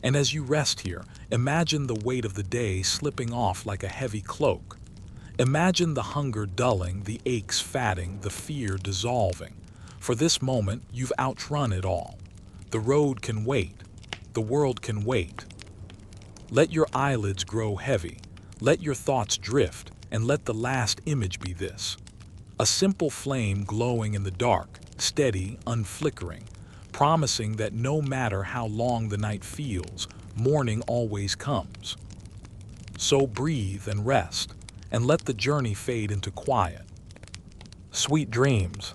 And as you rest here, imagine the weight of the day slipping off like a heavy cloak. Imagine the hunger dulling, the aches fatting, the fear dissolving. For this moment, you've outrun it all. The road can wait. The world can wait. Let your eyelids grow heavy. Let your thoughts drift, and let the last image be this. A simple flame glowing in the dark, steady, unflickering, promising that no matter how long the night feels, morning always comes. So breathe and rest, and let the journey fade into quiet. Sweet dreams.